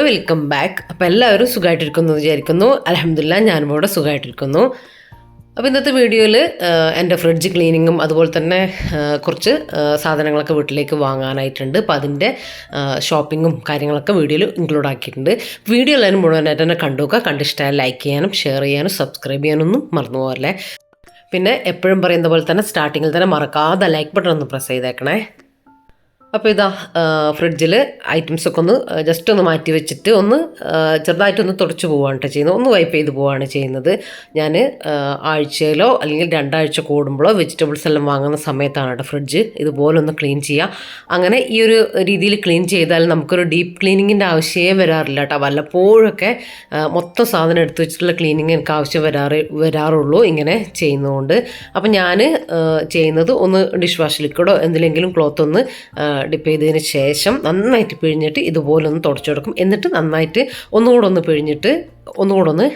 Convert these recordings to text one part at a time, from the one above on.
Welcome back. അപ്പോൾ എല്ലാവരും സുഖമായിട്ടിരിക്കുന്നു വിചാരിക്കുന്നു. അൽഹംദുലില്ലാ ഞാനും ഇവിടെ സുഖമായിട്ടിരിക്കുന്നു. അപ്പോൾ ഇന്നത്തെ വീഡിയോയിൽ എൻ്റെ ഫ്രിഡ്ജ് ക്ലീനിങ്ങും അതുപോലെ തന്നെ കുറച്ച് സാധനങ്ങളൊക്കെ വീട്ടിലേക്ക് വാങ്ങാനായിട്ടുണ്ട്. അപ്പോൾ അതിൻ്റെ ഷോപ്പിങ്ങും കാര്യങ്ങളൊക്കെ വീഡിയോയിൽ ഇൻക്ലൂഡ് ആക്കിയിട്ടുണ്ട്. വീഡിയോ എല്ലാവരും മുഴുവനായിട്ട് തന്നെ കണ്ടുനോക്കുക. കണ്ടിഷ്ടമായ ലൈക്ക് ചെയ്യാനും ഷെയർ ചെയ്യാനും സബ്സ്ക്രൈബ് ചെയ്യാനൊന്നും മറന്നു പോകല്ലേ. പിന്നെ എപ്പോഴും പറയുന്ന പോലെ തന്നെ സ്റ്റാർട്ടിങ്ങിൽ തന്നെ മറക്കാതെ ലൈക്ക് ബട്ടൺ ഒന്ന് പ്രസ് ചെയ്തേക്കണേ. അപ്പോൾ ഇതാ ഫ്രിഡ്ജിൽ ഐറ്റംസൊക്കെ ഒന്ന് ജസ്റ്റ് ഒന്ന് മാറ്റി വെച്ചിട്ട് ഒന്ന് ചെറുതായിട്ടൊന്ന് തുടച്ച് പോവുകയാണ് കേട്ടോ ചെയ്യുന്നത്. ഒന്ന് വൈപ്പ് ചെയ്ത് പോവുകയാണ് ചെയ്യുന്നത്. ഞാൻ ആഴ്ചയിലോ അല്ലെങ്കിൽ 2 ആഴ്ച കൂടുമ്പോഴോ വെജിറ്റബിൾസ് എല്ലാം വാങ്ങുന്ന സമയത്താണ് കേട്ടോ ഫ്രിഡ്ജ് ഇതുപോലെ ഒന്ന് ക്ലീൻ ചെയ്യുക. അങ്ങനെ ഈ ഒരു രീതിയിൽ ക്ലീൻ ചെയ്താൽ നമുക്കൊരു ഡീപ്പ് ക്ലീനിങ്ങിൻ്റെ ആവശ്യമേ വരാറില്ല കേട്ടോ. വല്ലപ്പോഴൊക്കെ മൊത്തം സാധനം എടുത്ത് വെച്ചിട്ടുള്ള ക്ലീനിങ് എനിക്ക് ആവശ്യം വരാറുള്ളൂ ഇങ്ങനെ ചെയ്യുന്നതുകൊണ്ട്. അപ്പം ഞാൻ ചെയ്യുന്നത് ഒന്ന് ഡിഷ് വാഷ് ലിക്വിഡോ എന്തിലെങ്കിലും ക്ലോത്ത് ഒന്ന് ഡിപ്പ് ചെയ്തതിന് ശേഷം നന്നായിട്ട് പിഴിഞ്ഞിട്ട് ഇതുപോലൊന്ന് തുടച്ചെടുക്കും. എന്നിട്ട് നന്നായിട്ട് ഒന്നുകൂടെ ഒന്ന് പിഴിഞ്ഞിട്ട് ഒന്നുകൂടെ ഒന്ന്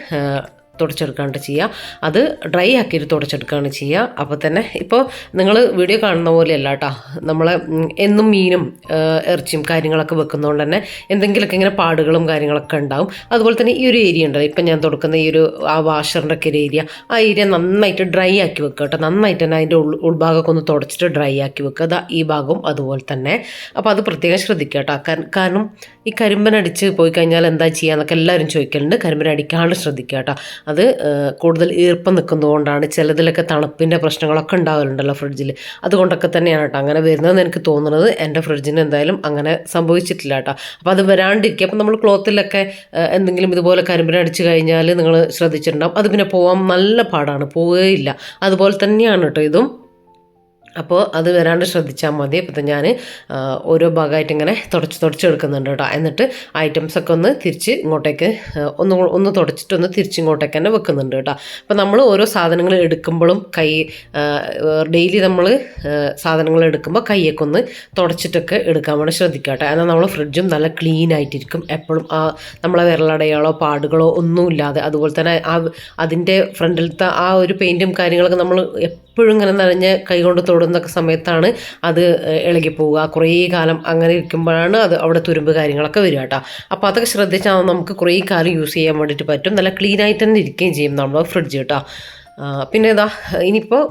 തുടച്ചെടുക്കാണ്ട് ചെയ്യുക. അത് ഡ്രൈ ആക്കിയിട്ട് തുടച്ചെടുക്കുകയാണ് ചെയ്യുക. അപ്പോൾ തന്നെ ഇപ്പോൾ നിങ്ങൾ വീഡിയോ കാണുന്ന പോലെയല്ല കേട്ടോ, നമ്മൾ എന്നും മീനും ഇറച്ചിയും കാര്യങ്ങളൊക്കെ വെക്കുന്നതുകൊണ്ട് തന്നെ എന്തെങ്കിലുമൊക്കെ ഇങ്ങനെ പാടുകളും കാര്യങ്ങളൊക്കെ ഉണ്ടാവും. അതുപോലെ തന്നെ ഈ ഒരു ഏരിയ ഉണ്ടല്ലോ, ഇപ്പം ഞാൻ തുടക്കുന്ന ഈ ഒരു ആ വാഷറിൻ്റെ ഒക്കെ ഒരു ഏരിയ, ആ ഏരിയ നന്നായിട്ട് ഡ്രൈ ആക്കി വെക്കുക കേട്ടോ. നന്നായിട്ട് തന്നെ അതിൻ്റെ ഉൾഭാഗമൊക്കെ ഒന്ന് തുടച്ചിട്ട് ഡ്രൈ ആക്കി വെക്കുക. അതാ ഈ ഭാഗവും അതുപോലെ തന്നെ. അപ്പോൾ അത് പ്രത്യേകം ശ്രദ്ധിക്കുക കേട്ടോ. കാരണം ഈ കരിമ്പനടിച്ച് പോയി കഴിഞ്ഞാൽ എന്താ ചെയ്യുക എന്നൊക്കെ എല്ലാവരും ചോദിക്കലുണ്ട്. കരിമ്പനടിക്കാണ്ട് ശ്രദ്ധിക്കുക കേട്ടോ. അത് കൂടുതൽ ഈർപ്പം നിൽക്കുന്നതുകൊണ്ടാണ്. ചിലതിലൊക്കെ തണുപ്പിൻ്റെ പ്രശ്നങ്ങളൊക്കെ ഉണ്ടാവലുണ്ടല്ലോ ഫ്രിഡ്ജിൽ, അതുകൊണ്ടൊക്കെ തന്നെയാണ് കേട്ടോ അങ്ങനെ വരുന്നതെന്ന് എനിക്ക് തോന്നുന്നത്. എൻ്റെ ഫ്രിഡ്ജിന് എന്തായാലും അങ്ങനെ സംഭവിച്ചിട്ടില്ല കേട്ടോ. അപ്പോൾ അത് വരാണ്ടിരിക്കുക. അപ്പോൾ നമ്മൾ ക്ലോത്തിലൊക്കെ എന്തെങ്കിലും ഇതുപോലെ കരിമ്പിനടിച്ച് കഴിഞ്ഞാൽ നിങ്ങൾ ശ്രദ്ധിച്ചിട്ടുണ്ടാവും, അത് പിന്നെ പോകാൻ നല്ല പാടാണ്, പോവുകയില്ല. അതുപോലെ തന്നെയാണ് കേട്ടോ ഇതും. അപ്പോൾ അത് വരാണ്ട് ശ്രദ്ധിച്ചാൽ മതി. അപ്പോൾ ഞാൻ ഓരോ ഭാഗമായിട്ട് ഇങ്ങനെ തുടച്ചെടുക്കുന്നുണ്ട് കേട്ടോ. എന്നിട്ട് ഐറ്റംസൊക്കെ ഒന്ന് തിരിച്ച് ഇങ്ങോട്ടേക്ക് ഒന്ന് തുടച്ചിട്ടൊന്ന് തിരിച്ചിങ്ങോട്ടേക്ക് തന്നെ വെക്കുന്നുണ്ട് കേട്ടോ. അപ്പോൾ നമ്മൾ ഓരോ സാധനങ്ങൾ എടുക്കുമ്പോഴും ഡെയിലി നമ്മൾ സാധനങ്ങൾ എടുക്കുമ്പോൾ കൈയൊക്കെ ഒന്ന് തുടച്ചിട്ടൊക്കെ എടുക്കാൻ വേണ്ടി ശ്രദ്ധിക്കുക കേട്ടോ. എന്നാൽ നമ്മൾ ഫ്രിഡ്ജും നല്ല ക്ലീൻ ആയിട്ടിരിക്കും എപ്പോഴും. നമ്മളെ വിരലടയാളോ പാടുകളോ ഒന്നുമില്ലാതെ. അതുപോലെ തന്നെ അതിൻ്റെ ഫ്രണ്ടിലത്തെ ആ ഒരു പെയിൻറ്റും കാര്യങ്ങളൊക്കെ നമ്മൾ എപ്പോഴും ഇങ്ങനെ നനഞ്ഞ കൈകൊണ്ട് തൊടുന്നൊക്കെ സമയത്താണ് അത് ഇളകിപ്പോവുക. കുറേ കാലം അങ്ങനെ ഇരിക്കുമ്പോഴാണ് അത് അവിടെ തുരുമ്പ് കാര്യങ്ങളൊക്കെ വരിക കേട്ടോ. അപ്പോൾ അതൊക്കെ ശ്രദ്ധിച്ചാൽ നമുക്ക് കുറേ കാലം യൂസ് ചെയ്യാൻ വേണ്ടിയിട്ട് പറ്റും. നല്ല ക്ലീനായിട്ട് തന്നെ ഇരിക്കുകയും ചെയ്യും നമ്മൾ ഫ്രിഡ്ജ് കേട്ടോ. പിന്നെ ഇതാ ഇനിയിപ്പോൾ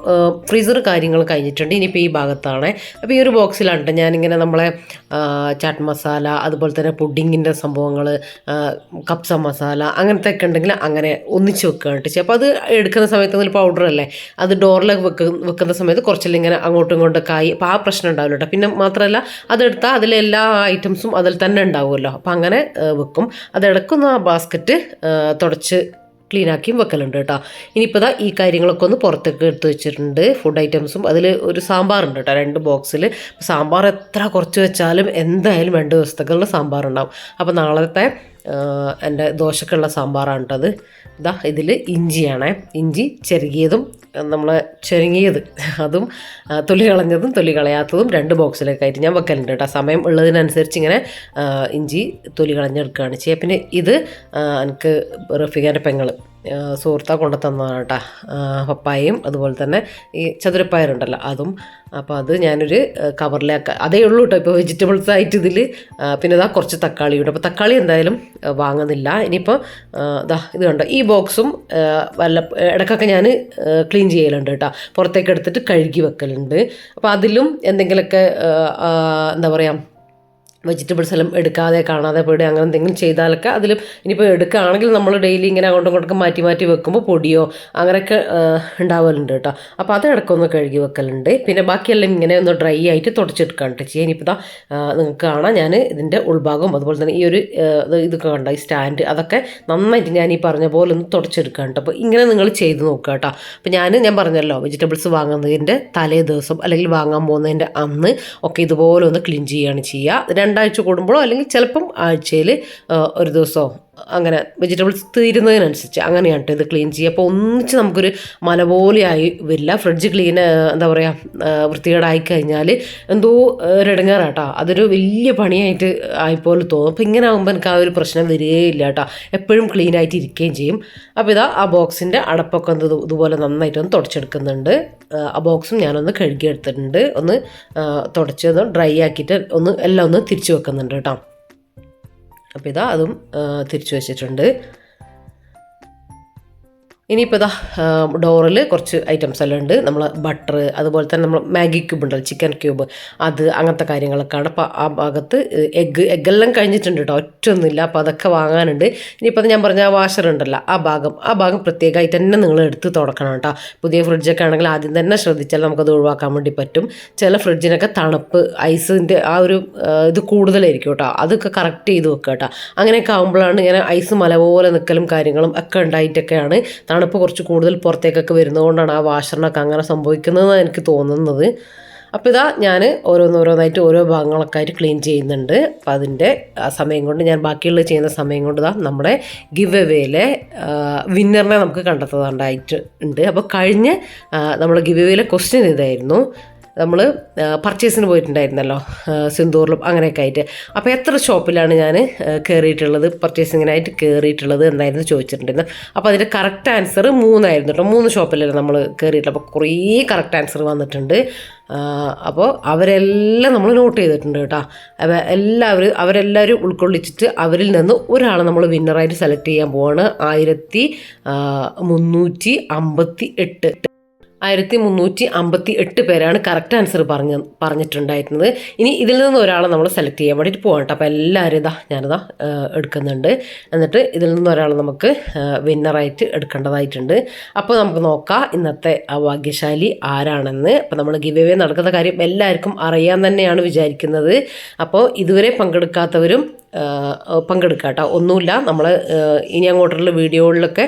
ഫ്രീസർ കാര്യങ്ങൾ കഴിഞ്ഞിട്ടുണ്ട്. ഇനിയിപ്പോൾ ഈ ഭാഗത്താണ്. അപ്പോൾ ഈ ഒരു ബോക്സിലാണ് കേട്ടോ ഞാനിങ്ങനെ നമ്മളെ ചാറ്റ് മസാല, അതുപോലെ തന്നെ പുഡിങ്ങിൻ്റെ സംഭവങ്ങൾ, കപ്സ മസാല അങ്ങനത്തെ ഒക്കെ ഉണ്ടെങ്കിൽ അങ്ങനെ ഒന്നിച്ച് വെക്കുകയാണ് കേട്ടോ. അപ്പോൾ അത് എടുക്കുന്ന സമയത്ത് അതിൽ പൗഡറല്ലേ, അത് ഡോറിലേക്ക് വെക്കുന്ന സമയത്ത് കുറച്ചെല്ലാം ഇങ്ങനെ അങ്ങോട്ടും ഇങ്ങോട്ടൊക്കെ ആയി. അപ്പോൾ ആ പ്രശ്നം ഉണ്ടാവില്ല കേട്ടോ. പിന്നെ മാത്രമല്ല അതെടുത്താൽ അതിലെല്ലാ ഐറ്റംസും അതിൽ തന്നെ ഉണ്ടാവുമല്ലോ. അപ്പോൾ അങ്ങനെ വെക്കും. അതെടുക്കുന്ന ആ ബാസ്ക്കറ്റ് തുടച്ച് ക്ലീനാക്കിയും വെക്കലുണ്ട് കേട്ടോ. ഇനിയിപ്പോൾ ഈ കാര്യങ്ങളൊക്കെ ഒന്ന് പുറത്തേക്ക് എടുത്ത് വെച്ചിട്ടുണ്ട്. ഫുഡ് ഐറ്റംസും അതിൽ ഒരു സാമ്പാറുണ്ട് കേട്ടോ 2 ബോക്സിൽ. സാമ്പാർ എത്ര കുറച്ച് വെച്ചാലും എന്തായാലും 2 ദിവസത്തേക്കുള്ള സാമ്പാറുണ്ടാവും. അപ്പോൾ നാളത്തെ എൻ്റെ ദോശക്കുള്ള സാമ്പാറാണ് കേട്ടത്. ഇതിൽ ഇഞ്ചിയാണ്, ഇഞ്ചി ചെറുകിയതും നമ്മളെ ചുരുങ്ങിയത്, അതും തൊലി കളഞ്ഞതും തൊലി കളയാത്തതും 2 ബോക്സിലേക്കായിട്ട് ഞാൻ വെക്കലുണ്ട് കേട്ടോ. സമയം ഉള്ളതിനനുസരിച്ച് ഇങ്ങനെ ഇഞ്ചി തൊലി കളഞ്ഞെടുക്കുകയാണ് ചെയ്യുക. പിന്നെ ഇത് എനിക്ക് റഫീഖാൻ്റെ പെങ്ങൾ സുഹൃത്താ കൊണ്ടു തന്നതാണ് കേട്ടോ. പപ്പായയും അതുപോലെ തന്നെ ഈ ചതുരപ്പയറുണ്ടല്ലോ അതും. അപ്പോൾ അത് ഞാനൊരു കവറിലേക്ക്, അതേ ഉള്ളൂ കേട്ടോ ഇപ്പോൾ വെജിറ്റബിൾസ് ആയിട്ട് ഇതിൽ. പിന്നെ കുറച്ച് തക്കാളിയുണ്ട്. അപ്പോൾ തക്കാളി എന്തായാലും വാങ്ങുന്നില്ല. ഇനിയിപ്പോൾ ഇത് കണ്ടോ, ഈ ബോക്സും ഇടയ്ക്കൊക്കെ ഞാൻ ക്ലീൻ ചെയ്യലുണ്ട് കേട്ടോ. പുറത്തേക്ക് എടുത്തിട്ട് കഴുകി വെക്കലുണ്ട്. അപ്പോൾ അതിലും എന്തെങ്കിലുമൊക്കെ എന്താ പറയുക വെജിറ്റബിൾസ് എല്ലാം എടുക്കാതെ കാണാതെ പോയി അങ്ങനെ എന്തെങ്കിലും ചെയ്താലൊക്കെ അതിൽ ഇനിയിപ്പോൾ എടുക്കുകയാണെങ്കിൽ നമ്മൾ ഡെയിലി ഇങ്ങനെ അങ്ങോട്ടും ഇങ്ങോട്ടും മാറ്റി മാറ്റി വെക്കുമ്പോൾ പൊടിയോ അങ്ങനെയൊക്കെ ഉണ്ടാവലുണ്ട് കേട്ടോ. അപ്പോൾ അത് ഇടയ്ക്കൊന്ന് കഴുകി വെക്കലുണ്ട്. പിന്നെ ബാക്കിയെല്ലാം ഇങ്ങനെ ഒന്ന് ഡ്രൈ ആയിട്ട് തുടച്ചെടുക്കാണ് കേട്ടോ ചെയ്യുക. ഇനിയിപ്പോൾ നിങ്ങൾക്ക് കാണാം ഞാൻ ഇതിൻ്റെ ഉൾഭാഗവും അതുപോലെ തന്നെ ഈ ഒരു ഇതൊക്കെ കണ്ട ഈ സ്റ്റാൻഡ് അതൊക്കെ നന്നായിട്ട് ഞാൻ ഈ പറഞ്ഞ പോലെ ഒന്ന് തുടച്ചെടുക്കാം കേട്ടോ. അപ്പോൾ ഇങ്ങനെ നിങ്ങൾ ചെയ്ത് നോക്കുക കേട്ടോ. അപ്പോൾ ഞാൻ പറഞ്ഞല്ലോ വെജിറ്റബിൾസ് വാങ്ങുന്നതിൻ്റെ തലേ ദിവസം അല്ലെങ്കിൽ വാങ്ങാൻ പോകുന്നതിൻ്റെ അന്ന് ഒക്കെ ഇതുപോലെ ഒന്ന് ക്ലീൻ ചെയ്യുകയാണ് ചെയ്യുക. 2 ആഴ്ച കൂടുമ്പോഴോ അല്ലെങ്കിൽ ചിലപ്പം ആഴ്ചയിൽ ഒരു ദിവസമോ അങ്ങനെ വെജിറ്റബിൾസ് തീരുന്നതിനനുസരിച്ച് അങ്ങനെയാണ് ഇത് ക്ലീൻ ചെയ്യുക. അപ്പോൾ ഒന്നിച്ച് നമുക്കൊരു മല പോലെ ആയി വരില്ല. ഫ്രിഡ്ജ് എന്താ പറയുക വൃത്തികേടായി കഴിഞ്ഞാൽ എന്തോ ഇടങ്ങേറാട്ടോ, അതൊരു വലിയ പണിയായിട്ട് ആയിപ്പോലെ തോന്നും. അപ്പോൾ ഇങ്ങനെ ആകുമ്പോൾ എനിക്ക് ആ ഒരു പ്രശ്നം വരികയില്ല കേട്ടോ, എപ്പോഴും ക്ലീൻ ആയിട്ട് ഇരിക്കുകയും ചെയ്യും. അപ്പോൾ ആ ബോക്സിൻ്റെ അടപ്പൊക്കെ ഇതുപോലെ നന്നായിട്ടൊന്ന് തുടച്ചെടുക്കുന്നുണ്ട്. ആ ബോക്സും ഞാനൊന്ന് കഴുകിയെടുത്തിട്ടുണ്ട്, ഒന്ന് തുടച്ചൊന്ന് ഡ്രൈ ആക്കിയിട്ട് എല്ലാം ഒന്ന് തിരിച്ചു വെക്കുന്നുണ്ട് കേട്ടോ. അപ്പോൾ അതും തിരിച്ചു വെച്ചിട്ടുണ്ട്. ഇനിയിപ്പോൾ ഡോറിൽ കുറച്ച് ഐറ്റംസ് എല്ലാം ഉണ്ട്. നമ്മൾ ബട്ടർ, അതുപോലെ തന്നെ നമ്മൾ മാഗി ക്യൂബ് ഉണ്ടല്ലോ, ചിക്കൻ ക്യൂബ്, അത് അങ്ങനത്തെ കാര്യങ്ങളൊക്കെയാണ്. അപ്പോൾ ആ ഭാഗത്ത് എഗ്ഗെല്ലാം കഴിഞ്ഞിട്ടുണ്ട് കേട്ടോ, ഒറ്റൊന്നുമില്ല. അപ്പോൾ അതൊക്കെ വാങ്ങാനുണ്ട്. ഇനിയിപ്പോൾ ഞാൻ പറഞ്ഞ ആ വാഷർ ഉണ്ടല്ലോ, ആ ഭാഗം പ്രത്യേകമായിട്ട് തന്നെ നിങ്ങൾ എടുത്ത് തുടക്കണം കേട്ടോ. പുതിയ ഫ്രിഡ്ജൊക്കെ ആണെങ്കിൽ ആദ്യം തന്നെ ശ്രദ്ധിച്ചാൽ നമുക്കത് ഒഴിവാക്കാൻ വേണ്ടി പറ്റും. ചില ഫ്രിഡ്ജിനൊക്കെ തണുപ്പ് ഐസിൻ്റെ ആ ഒരു ഇത് കൂടുതലായിരിക്കും കേട്ടോ, അതൊക്കെ കറക്റ്റ് ചെയ്ത് വെക്കുക കേട്ടോ. അങ്ങനെയൊക്കെ ആകുമ്പോഴാണ് ഇങ്ങനെ ഐസ് മല പോലെ നിൽക്കലും കാര്യങ്ങളും ഒക്കെ ഉണ്ടായിട്ടൊക്കെയാണ് തണുപ്പ് കുറച്ച് കൂടുതൽ പുറത്തേക്കൊക്കെ വരുന്നതുകൊണ്ടാണ് ആ വാഷറിനൊക്കെ അങ്ങനെ സംഭവിക്കുന്നതെന്ന് എനിക്ക് തോന്നുന്നത്. അപ്പോൾ ഞാൻ ഓരോന്നായിട്ട് ഓരോ ഭാഗങ്ങളൊക്കെ ആയിട്ട് ക്ലീൻ ചെയ്യുന്നുണ്ട്. അപ്പോൾ അതിൻ്റെ സമയം കൊണ്ട് ഞാൻ ബാക്കിയുള്ള ചെയ്യുന്ന സമയം കൊണ്ട് നമ്മുടെ ഗിവ് എവേയിലെ വിന്നറിനെ നമുക്ക് കണ്ടെത്താണ്ടായിട്ട് ഉണ്ട്. അപ്പോൾ കഴിഞ്ഞ് നമ്മുടെ ഗിവ് എവേയിലെ ക്വസ്റ്റ്യൻ ഇതായിരുന്നു, നമ്മൾ പർച്ചേസിന് പോയിട്ടുണ്ടായിരുന്നല്ലോ സിന്ദൂറിലും അങ്ങനെയൊക്കെ ആയിട്ട്. അപ്പോൾ എത്ര ഷോപ്പിലാണ് ഞാൻ കയറിയിട്ടുള്ളത്, പർച്ചേസിങ്ങിനായിട്ട് കയറിയിട്ടുള്ളത് എന്നായിരുന്നു ചോദിച്ചിട്ടുണ്ടായിരുന്നു. അപ്പോൾ അതിൻ്റെ കറക്റ്റ് ആൻസർ 3 ആയിരുന്നു കേട്ടോ. 3 ഷോപ്പിലാണ് നമ്മൾ കയറിയിട്ടുള്ളത്. അപ്പോൾ കുറേ കറക്റ്റ് ആൻസർ വന്നിട്ടുണ്ട്. അപ്പോൾ അവരെല്ലാം നമ്മൾ നോട്ട് ചെയ്തിട്ടുണ്ട് കേട്ടോ. അവരെല്ലാവരും ഉൾക്കൊള്ളിച്ചിട്ട് അവരിൽ നിന്ന് ഒരാളെ നമ്മൾ വിന്നറായിട്ട് സെലക്ട് ചെയ്യാൻ പോവാണ്. 1358 പേരാണ് കറക്റ്റ് ആൻസർ പറഞ്ഞിട്ടുണ്ടായിരുന്നത്. ഇനി ഇതിൽ നിന്ന് ഒരാളെ നമ്മൾ സെലക്ട് ചെയ്യാൻ വേണ്ടിയിട്ട് പോകാം കേട്ടോ. അപ്പോൾ എല്ലാവരും ഞാനിതാ എടുക്കുന്നുണ്ട്. എന്നിട്ട് ഇതിൽ നിന്ന് ഒരാളെ നമുക്ക് വിന്നറായിട്ട് എടുക്കേണ്ടതായിട്ടുണ്ട്. അപ്പോൾ നമുക്ക് നോക്കാം ഇന്നത്തെ ആ ഭാഗ്യശാലി ആരാണെന്ന്. അപ്പോൾ നമ്മൾ ഗിവ് അവേ നടക്കുന്ന കാര്യം എല്ലാവർക്കും അറിയാൻ തന്നെയാണ് വിചാരിക്കുന്നത്. അപ്പോൾ ഇതുവരെ പങ്കെടുക്കാത്തവരും പങ്കെടുക്കുക കേട്ടോ. ഒന്നുമില്ല, നമ്മൾ ഇനി അങ്ങോട്ടുള്ള വീഡിയോകളിലൊക്കെ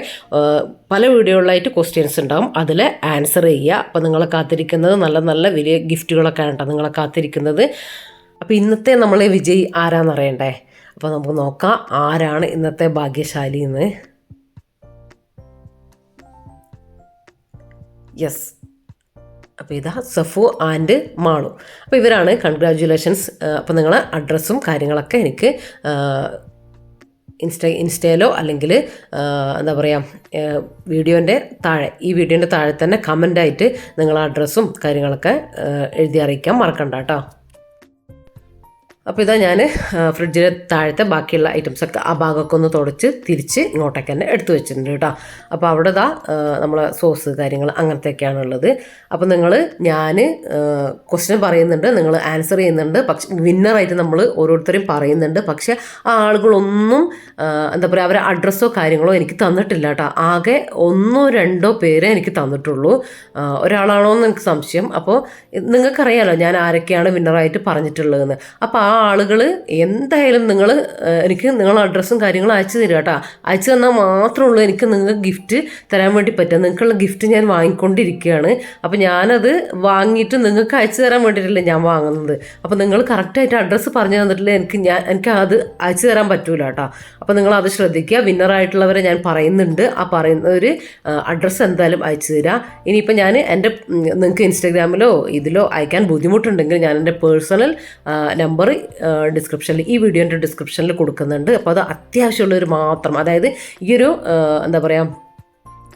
പല വീഡിയോകളിലായിട്ട് ക്വസ്റ്റ്യൻസ് ഉണ്ടാകും, അതിൽ ആൻസർ ചെയ്യുക. അപ്പോൾ നിങ്ങളെ കാത്തിരിക്കുന്നത് നല്ല നല്ല വലിയ ഗിഫ്റ്റുകളൊക്കെ ആണ് കേട്ടോ നിങ്ങളെ കാത്തിരിക്കുന്നത്. അപ്പോൾ ഇന്നത്തെ നമ്മളെ വിജയി ആരാന്നറിയണ്ടേ? അപ്പോൾ നമുക്ക് നോക്കാം ആരാണ് ഇന്നത്തെ ഭാഗ്യശാലി എന്ന്. യെസ്, അപ്പോൾ സഫു ആൻഡ് മാളു. അപ്പോൾ ഇവരാണ്. കൺഗ്രാജുലേഷൻസ്. അപ്പോൾ നിങ്ങളെ അഡ്രസ്സും കാര്യങ്ങളൊക്കെ എനിക്ക് ഇൻസ്റ്റയിലോ അല്ലെങ്കിൽ എന്താ പറയുക വീഡിയോൻ്റെ താഴെ, ഈ വീഡിയോൻ്റെ താഴെ തന്നെ കമൻ്റായിട്ട് നിങ്ങളെ അഡ്രസ്സും കാര്യങ്ങളൊക്കെ എഴുതി അറിയിക്കാൻ മറക്കണ്ട കേട്ടോ. അപ്പോൾ ഞാൻ ഫ്രിഡ്ജിലെ താഴത്തെ ബാക്കിയുള്ള ഐറ്റംസൊക്കെ ആ ഭാഗമൊക്കെ ഒന്ന് തുടച്ച് തിരിച്ച് ഇങ്ങോട്ടേക്ക് തന്നെ എടുത്തു വെച്ചിട്ടുണ്ട് കേട്ടോ. അപ്പോൾ അവിടെ നമ്മളെ സോസ് കാര്യങ്ങൾ അങ്ങനത്തെയൊക്കെയാണുള്ളത്. അപ്പോൾ ഞാൻ ക്വസ്റ്റ്യൻ പറയുന്നുണ്ട്, നിങ്ങൾ ആൻസർ ചെയ്യുന്നുണ്ട്. പക്ഷെ വിന്നറായിട്ട് നമ്മൾ ഓരോരുത്തരും പറയുന്നുണ്ട്. പക്ഷേ ആ ആളുകളൊന്നും എന്താ പറയുക അവരെ അഡ്രസ്സോ കാര്യങ്ങളോ എനിക്ക് തന്നിട്ടില്ല കേട്ടോ. ആകെ 1-2 പേരെ എനിക്ക് തന്നിട്ടുള്ളൂ. ഒരാളാണോ എന്ന് എനിക്ക് സംശയം. അപ്പോൾ നിങ്ങൾക്കറിയാലോ ഞാൻ ആരൊക്കെയാണ് വിന്നറായിട്ട് പറഞ്ഞിട്ടുള്ളതെന്ന്. അപ്പോൾ ആ ആളുകൾ എന്തായാലും എനിക്ക് നിങ്ങളെ അഡ്രസ്സും കാര്യങ്ങളും അയച്ചു തരിക കേട്ടോ. അയച്ചു തന്നാൽ മാത്രമേ ഉള്ളൂ എനിക്ക് നിങ്ങൾക്ക് ഗിഫ്റ്റ് തരാൻ വേണ്ടി പറ്റുക. നിങ്ങൾക്കുള്ള ഗിഫ്റ്റ് ഞാൻ വാങ്ങിക്കൊണ്ടിരിക്കുകയാണ്. അപ്പോൾ ഞാനത് വാങ്ങിയിട്ട് നിങ്ങൾക്ക് അയച്ചു തരാൻ വേണ്ടിയിട്ടല്ലേ ഞാൻ വാങ്ങുന്നത്. അപ്പോൾ നിങ്ങൾ കറക്റ്റായിട്ട് അഡ്രസ്സ് പറഞ്ഞു തന്നിട്ടില്ല എനിക്ക് അത് അയച്ചു തരാൻ പറ്റൂല കേട്ടോ. അപ്പോൾ നിങ്ങളത് ശ്രദ്ധിക്കുക. വിന്നറായിട്ടുള്ളവരെ ഞാൻ പറയുന്നുണ്ട്. ആ പറയുന്നവർ അഡ്രസ്സ് എന്തായാലും അയച്ചു തരിക. ഇനിയിപ്പോൾ ഞാൻ നിങ്ങൾക്ക് ഇൻസ്റ്റാഗ്രാമിലോ ഇതിലോ അയക്കാൻ ബുദ്ധിമുട്ടുണ്ടെങ്കിൽ ഞാൻ എൻ്റെ പേഴ്സണൽ നമ്പർ ഡിസ്ക്രിപ്ഷനിൽ, ഈ വീഡിയോൻ്റെ ഡിസ്ക്രിപ്ഷനിൽ കൊടുക്കുന്നുണ്ട്. അപ്പോൾ അത് അത്യാവശ്യമുള്ളവർ മാത്രം, അതായത് ഈ ഒരു എന്താ പറയുക